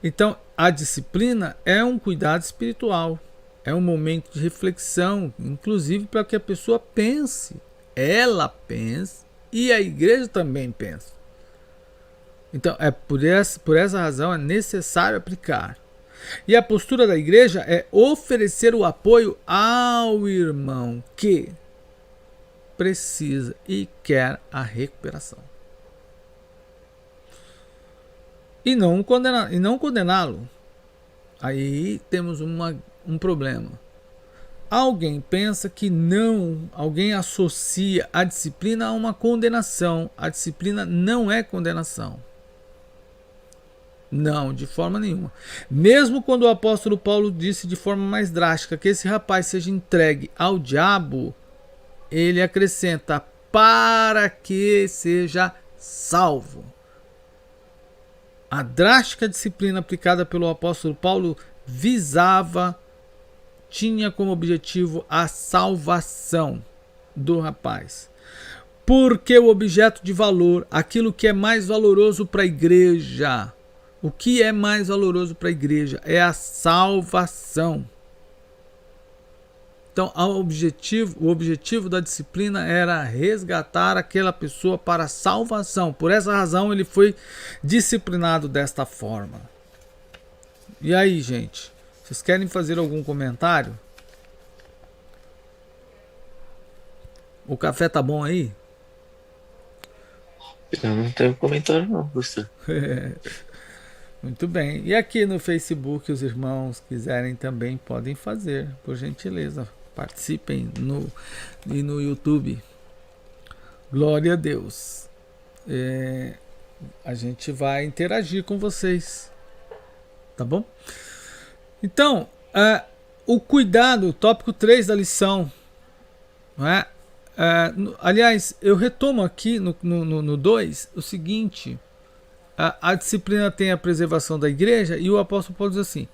Então, a disciplina é um cuidado espiritual, é um momento de reflexão, inclusive para que a pessoa pense, ela pense e a igreja também pense. Então, por essa razão é necessário aplicar. E a postura da igreja é oferecer o apoio ao irmão que precisa e quer a recuperação. E não condená-lo. Aí temos um problema. Alguém pensa que alguém associa a disciplina a uma condenação. A disciplina não é condenação. Não, de forma nenhuma. Mesmo quando o apóstolo Paulo disse de forma mais drástica que esse rapaz seja entregue ao diabo, ele acrescenta para que seja salvo. A drástica disciplina aplicada pelo apóstolo Paulo tinha como objetivo a salvação do rapaz. Porque o objeto de valor, aquilo que é mais valoroso para a igreja, o que é mais valoroso para a igreja é a salvação. Então, o objetivo da disciplina era resgatar aquela pessoa para a salvação. Por essa razão, ele foi disciplinado desta forma. E aí, gente? Vocês querem fazer algum comentário? O café tá bom aí? Eu não tenho comentário não, Gustavo. Muito bem. E aqui no Facebook, os irmãos quiserem também podem fazer, por gentileza. Participem e no YouTube. Glória a Deus. A gente vai interagir com vocês. Tá bom? Então, o cuidado, tópico 3 da lição. Não é? Aliás, eu retomo aqui no 2 o seguinte. A disciplina tem a preservação da igreja e o apóstolo Paulo diz assim,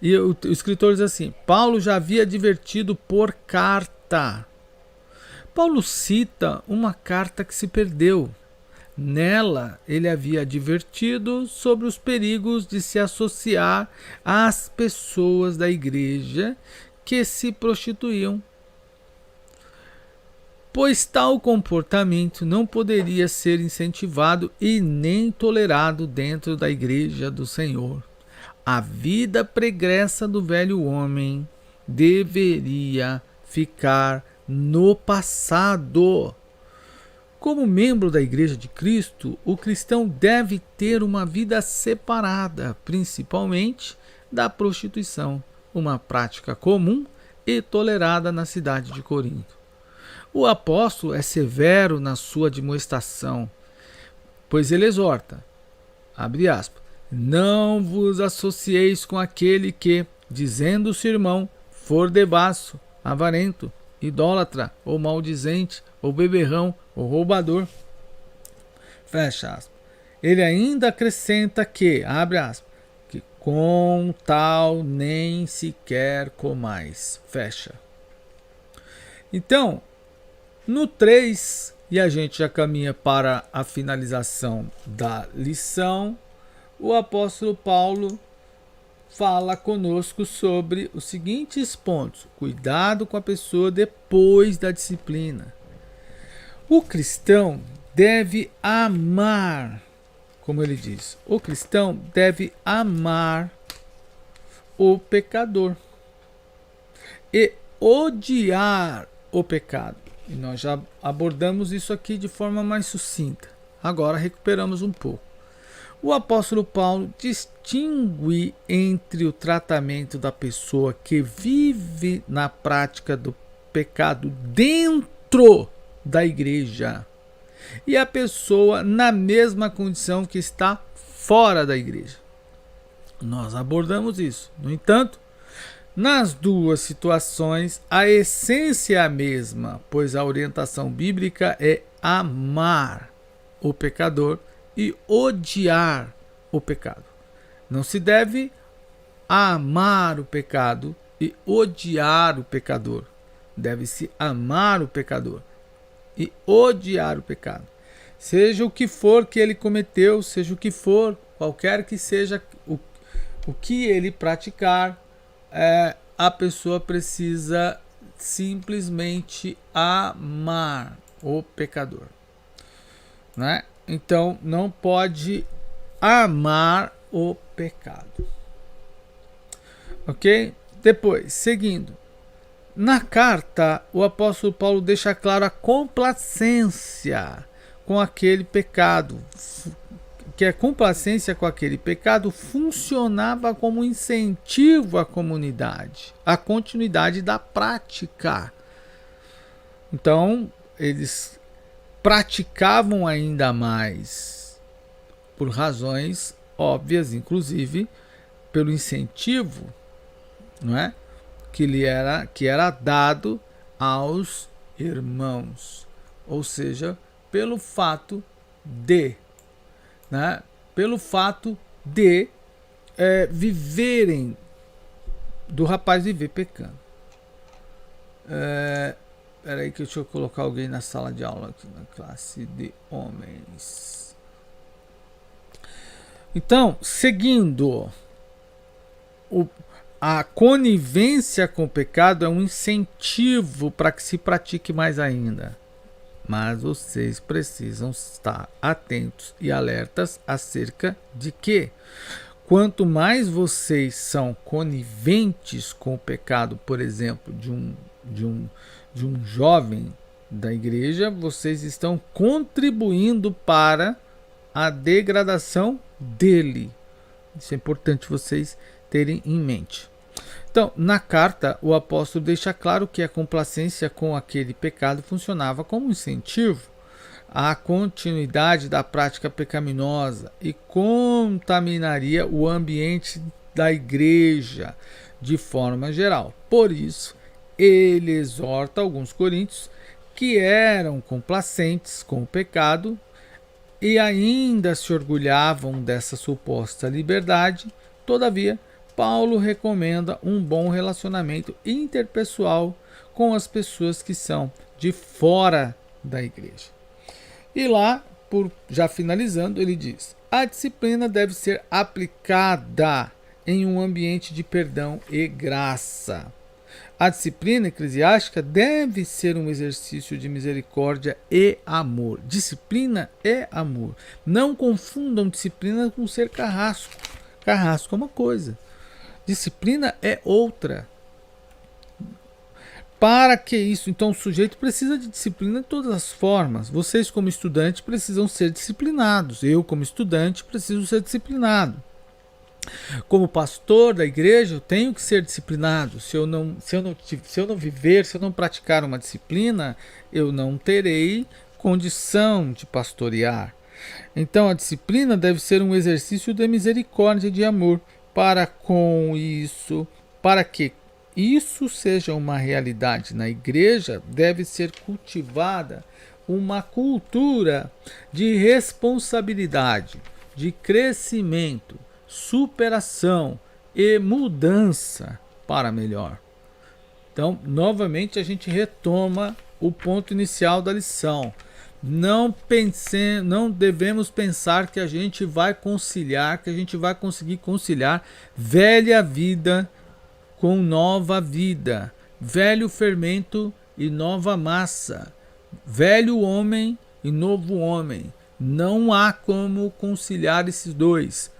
e o escritor diz assim, Paulo já havia advertido por carta. Paulo cita uma carta que se perdeu. Nela, ele havia advertido sobre os perigos de se associar às pessoas da igreja que se prostituíam, pois tal comportamento não poderia ser incentivado e nem tolerado dentro da igreja do Senhor. A vida pregressa do velho homem deveria ficar no passado. Como membro da Igreja de Cristo, o cristão deve ter uma vida separada, principalmente da prostituição, uma prática comum e tolerada na cidade de Corinto. O apóstolo é severo na sua admoestação, pois ele exorta, abre aspas, não vos associeis com aquele que, dizendo-se irmão, for devasso, avarento, idólatra, ou maldizente, ou beberrão, ou roubador. Fecha aspas. Ele ainda acrescenta que, abre aspas, que com tal nem sequer comais. Fecha. Então, no 3, e a gente já caminha para a finalização da lição, o apóstolo Paulo fala conosco sobre os seguintes pontos. Cuidado com a pessoa depois da disciplina. O cristão deve amar, como ele diz, o cristão deve amar o pecador e odiar o pecado. E nós já abordamos isso aqui de forma mais sucinta. Agora recuperamos um pouco. O apóstolo Paulo distingue entre o tratamento da pessoa que vive na prática do pecado dentro da igreja e a pessoa na mesma condição que está fora da igreja. Nós abordamos isso. No entanto, nas duas situações, a essência é a mesma, pois a orientação bíblica é amar o pecador e odiar o pecado. Não se deve amar o pecado e odiar o pecador. Deve-se amar o pecador e odiar o pecado. Seja o que for que ele cometeu, seja o que for, qualquer que seja o que ele praticar, a pessoa precisa simplesmente amar o pecador, né? Então não pode amar o pecado. Ok? Depois, seguindo. Na carta, o apóstolo Paulo deixa claro a complacência com aquele pecado, que a complacência com aquele pecado funcionava como incentivo à comunidade, à continuidade da prática. Então, eles praticavam ainda mais, por razões óbvias, inclusive pelo incentivo, não é? que era dado aos irmãos, ou seja, pelo fato de viverem, do rapaz viver pecando. Peraí que deixa eu colocar alguém na sala de aula aqui, na classe de homens. Então, seguindo, a conivência com o pecado é um incentivo para que se pratique mais ainda. Mas vocês precisam estar atentos e alertas acerca de que, quanto mais vocês são coniventes com o pecado, por exemplo, de um jovem da igreja, vocês estão contribuindo para a degradação dele. Isso é importante vocês terem em mente. Então, na carta, o apóstolo deixa claro que a complacência com aquele pecado funcionava como incentivo à continuidade da prática pecaminosa e contaminaria o ambiente da igreja de forma geral. Por isso, ele exorta alguns coríntios que eram complacentes com o pecado e ainda se orgulhavam dessa suposta liberdade. Todavia, Paulo recomenda um bom relacionamento interpessoal com as pessoas que são de fora da igreja. E lá, já finalizando, ele diz: a disciplina deve ser aplicada em um ambiente de perdão e graça. A disciplina eclesiástica deve ser um exercício de misericórdia e amor. Disciplina é amor. Não confundam disciplina com ser carrasco. Carrasco é uma coisa, disciplina é outra. Para que isso? Então o sujeito precisa de disciplina de todas as formas. Vocês como estudantes precisam ser disciplinados. Eu como estudante preciso ser disciplinado. Como pastor da igreja eu tenho que ser disciplinado. Se eu não viver, se eu não praticar uma disciplina, eu não terei condição de pastorear. Então a disciplina deve ser um exercício de misericórdia e de amor. Para que isso seja uma realidade na igreja, deve ser cultivada uma cultura de responsabilidade, de crescimento, superação e mudança para melhor. Então, novamente, a gente retoma o ponto inicial da lição. Não devemos pensar que a gente vai conciliar, que a gente vai conseguir conciliar velha vida com nova vida, velho fermento e nova massa, velho homem e novo homem. Não há como conciliar esses dois.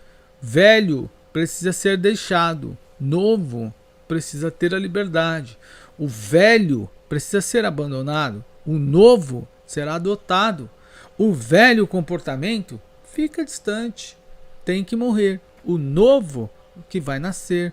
Velho precisa ser deixado, novo precisa ter a liberdade. O velho precisa ser abandonado, O novo será adotado. O velho comportamento fica distante, tem que morrer. O novo que vai nascer.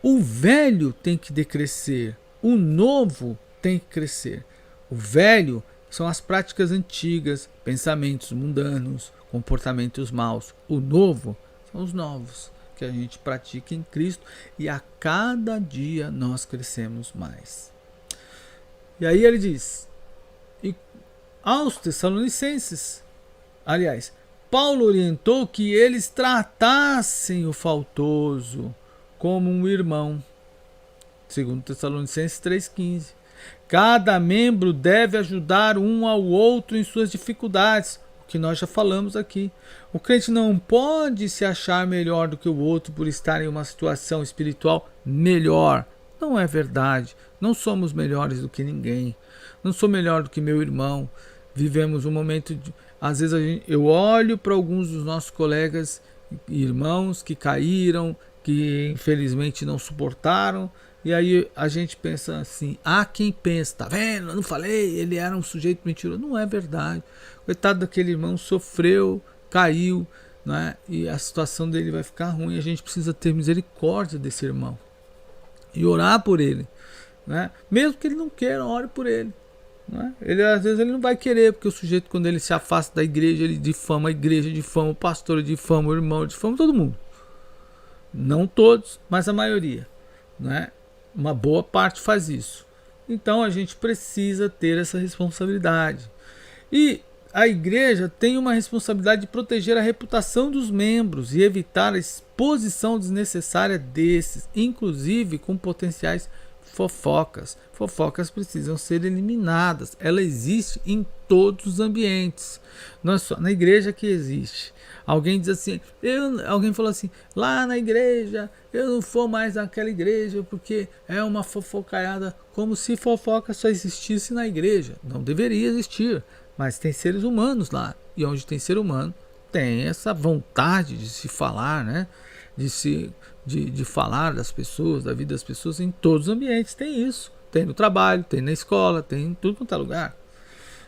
O velho tem que decrescer. O novo tem que crescer. O velho são as práticas antigas, pensamentos mundanos, comportamentos maus. O novo são os novos que a gente pratica em Cristo e a cada dia nós crescemos mais. E aí ele diz, e aos Tessalonicenses, aliás, Paulo orientou que eles tratassem o faltoso como um irmão, segundo Tessalonicenses 3,15. Cada membro deve ajudar um ao outro em suas dificuldades, o que nós já falamos aqui. O crente não pode se achar melhor do que o outro por estar em uma situação espiritual melhor. Não é verdade. Não somos melhores do que ninguém. Não sou melhor do que meu irmão. Vivemos um momento de... Às vezes eu olho para alguns dos nossos colegas e irmãos que caíram, que infelizmente não suportaram. E aí a gente pensa assim, há quem pensa, tá vendo? Eu não falei, ele era um sujeito mentiroso. Não é verdade. Coitado daquele irmão, sofreu, caiu, né? E a situação dele vai ficar ruim. A gente precisa ter misericórdia desse irmão e orar por ele, né? Mesmo que ele não queira, ore por ele, né? Ele, às vezes ele não vai querer, porque o sujeito, quando ele se afasta da igreja, ele difama a igreja, difama o pastor, difama o irmão, difama todo mundo. Não todos, mas a maioria, né? Uma boa parte faz isso. Então a gente precisa ter essa responsabilidade. E a igreja tem uma responsabilidade de proteger a reputação dos membros e evitar a exposição desnecessária desses, inclusive com potenciais fofocas. Fofocas precisam ser eliminadas. Ela existe em todos os ambientes. Não é só na igreja que existe. Alguém diz assim, alguém falou assim, lá na igreja, eu não vou mais naquela igreja porque é uma fofocaiada, como se fofoca só existisse na igreja. Não deveria existir, mas tem seres humanos lá. E onde tem ser humano, tem essa vontade de se falar, né? De falar das pessoas, da vida das pessoas em todos os ambientes. Tem isso. Tem no trabalho, tem na escola, tem em tudo quanto é lugar.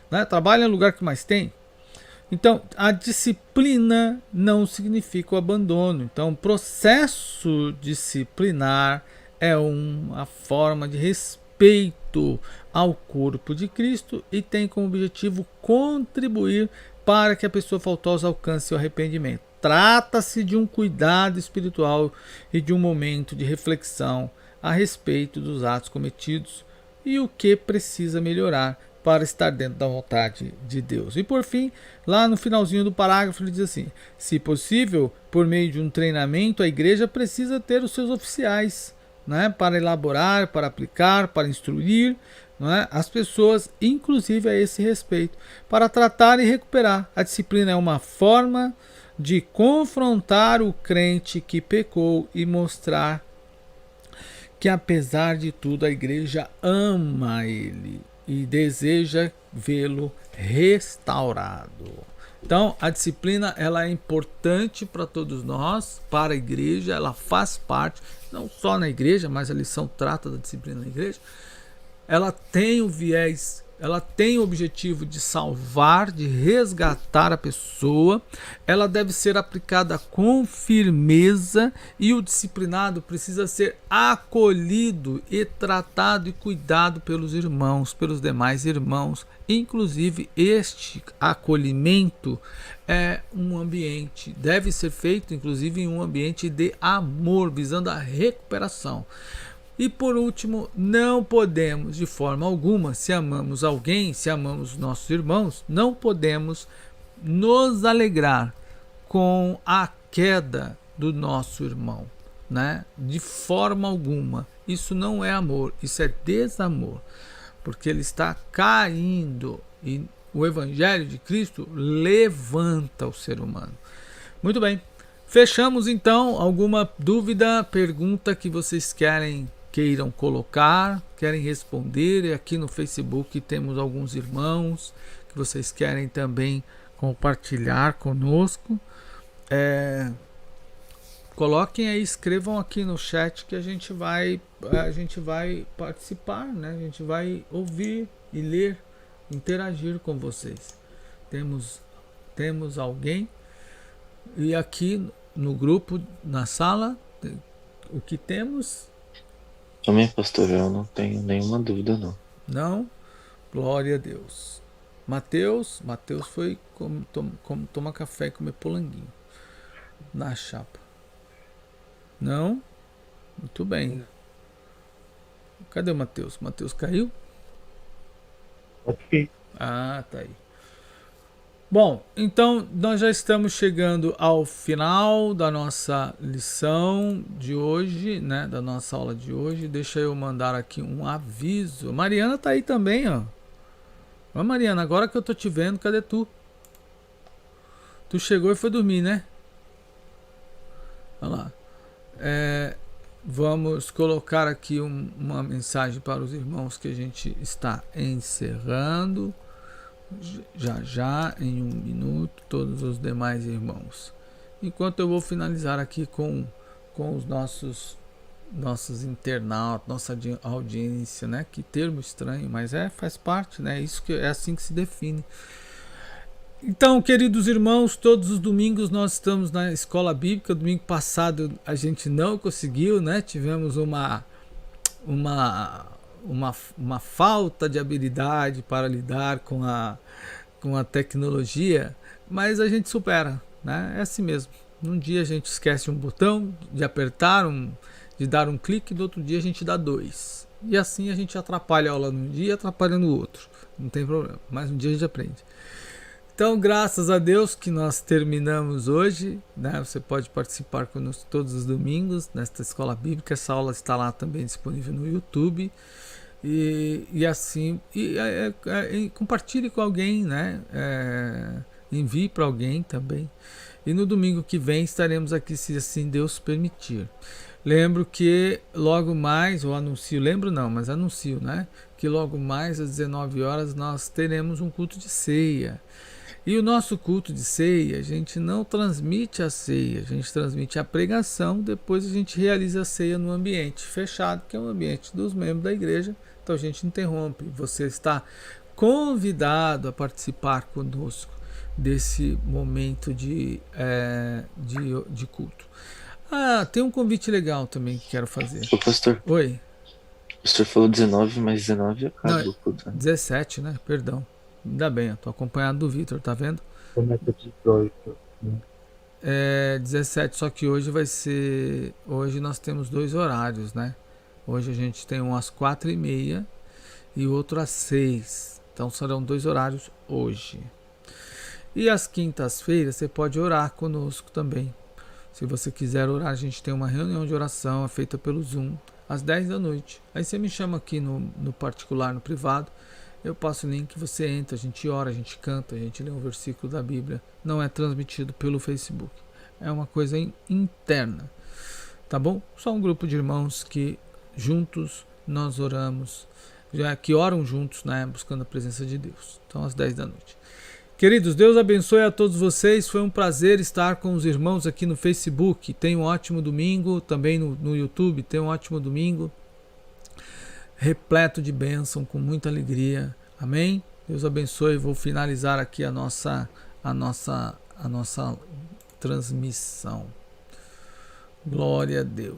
Né? Trabalho é o lugar que mais tem. Então, a disciplina não significa o abandono. Então, o processo disciplinar é uma forma de respeito ao corpo de Cristo e tem como objetivo contribuir para que a pessoa faltosa alcance o arrependimento. Trata-se de um cuidado espiritual e de um momento de reflexão a respeito dos atos cometidos e o que precisa melhorar para estar dentro da vontade de Deus. E por fim, lá no finalzinho do parágrafo ele diz assim, se possível, por meio de um treinamento, a igreja precisa ter os seus oficiais, né, para elaborar, para aplicar, para instruir, né, as pessoas, inclusive a esse respeito, para tratar e recuperar. A disciplina é uma forma de confrontar o crente que pecou e mostrar que apesar de tudo a igreja ama ele e deseja vê-lo restaurado. Então, a disciplina ela é importante para todos nós, para a igreja, ela faz parte, não só na igreja, mas a lição trata da disciplina na igreja. Ela tem o viés, ela tem o objetivo de salvar, de resgatar a pessoa, ela deve ser aplicada com firmeza e o disciplinado precisa ser acolhido e tratado e cuidado pelos irmãos, pelos demais irmãos. Inclusive, este acolhimento é um ambiente, deve ser feito inclusive em um ambiente de amor, visando a recuperação. E por último, não podemos de forma alguma, se amamos alguém, se amamos nossos irmãos, não podemos nos alegrar com a queda do nosso irmão, né? De forma alguma. Isso não é amor, isso é desamor, porque ele está caindo e o Evangelho de Cristo levanta o ser humano. Muito bem, fechamos então. Alguma dúvida, pergunta que vocês queiram colocar, querem responder? Aqui no Facebook temos alguns irmãos que vocês querem também compartilhar conosco. Coloquem aí, escrevam aqui no chat que a gente vai participar, né? A gente vai ouvir e ler interagir com vocês. Temos alguém, e aqui no grupo, na sala, o que temos? Amém, pastor, eu não tenho nenhuma dúvida, não. Não? Glória a Deus. Mateus foi tomar café e comer polanguinho na chapa. Não? Muito bem. Cadê o Mateus? O Mateus caiu? Ok. Ah, tá aí. Bom, então nós já estamos chegando ao final da nossa lição de hoje, né? Da nossa aula de hoje. Deixa eu mandar aqui um aviso. Mariana tá aí também, ó. Ó, Mariana, agora que eu tô te vendo, cadê tu? Tu chegou e foi dormir, né? Olha lá. Vamos colocar aqui uma mensagem para os irmãos que a gente está encerrando. Já em 1 minuto, todos os demais irmãos. Enquanto eu vou finalizar aqui com os nossos internautas, nossa audiência, né? Que termo estranho, mas faz parte, né? Isso que é assim que se define. Então, queridos irmãos, todos os domingos nós estamos na escola bíblica. Domingo passado a gente não conseguiu, né? Tivemos uma falta de habilidade para lidar com a tecnologia, mas a gente supera, né? É assim mesmo. Num dia a gente esquece um botão de apertar, de dar um clique, do outro dia a gente dá 2. E assim a gente atrapalha a aula num dia e atrapalha no outro. Não tem problema, mas um dia a gente aprende. Então, graças a Deus que nós terminamos hoje, né? Você pode participar conosco todos os domingos nesta escola bíblica. Essa aula está lá também disponível no YouTube. E assim, compartilhe com alguém, né? Envie para alguém também. E no domingo que vem estaremos aqui, se assim Deus permitir. Lembro que logo mais, ou anuncio, anuncio, né? Que logo mais às 19 horas nós teremos um culto de ceia. E o nosso culto de ceia, a gente não transmite a ceia, a gente transmite a pregação, depois a gente realiza a ceia no ambiente fechado, que é o ambiente dos membros da igreja. Então a gente interrompe. Você está convidado a participar conosco desse momento de culto. Ah, tem um convite legal também que quero fazer. Ô, pastor, Oi? o senhor falou 19, mas 19 acaba o culto, né? 17, né? Perdão. Ainda bem, eu tô acompanhado do Vitor, tá vendo? Começa 18. 17, só que hoje vai ser... Hoje nós temos 2 horários, né? Hoje a gente tem um às 4h30 e outro às 6. Então serão 2 horários hoje. E às quintas-feiras você pode orar conosco também. Se você quiser orar, a gente tem uma reunião de oração feita pelo Zoom às 10 da noite. Aí você me chama aqui no particular, no privado. Eu passo o link, você entra, a gente ora, a gente canta, a gente lê um versículo da Bíblia. Não é transmitido pelo Facebook. É uma coisa interna. Tá bom? Só um grupo de irmãos que juntos nós oramos, que oram juntos, né, buscando a presença de Deus. Então às 10 da noite. Queridos, Deus abençoe a todos vocês. Foi um prazer estar com os irmãos aqui no Facebook. Tenham um ótimo domingo. Também no YouTube. Tenham um ótimo domingo. Repleto de bênção, com muita alegria. Amém? Deus abençoe. Vou finalizar aqui a nossa transmissão. Glória a Deus.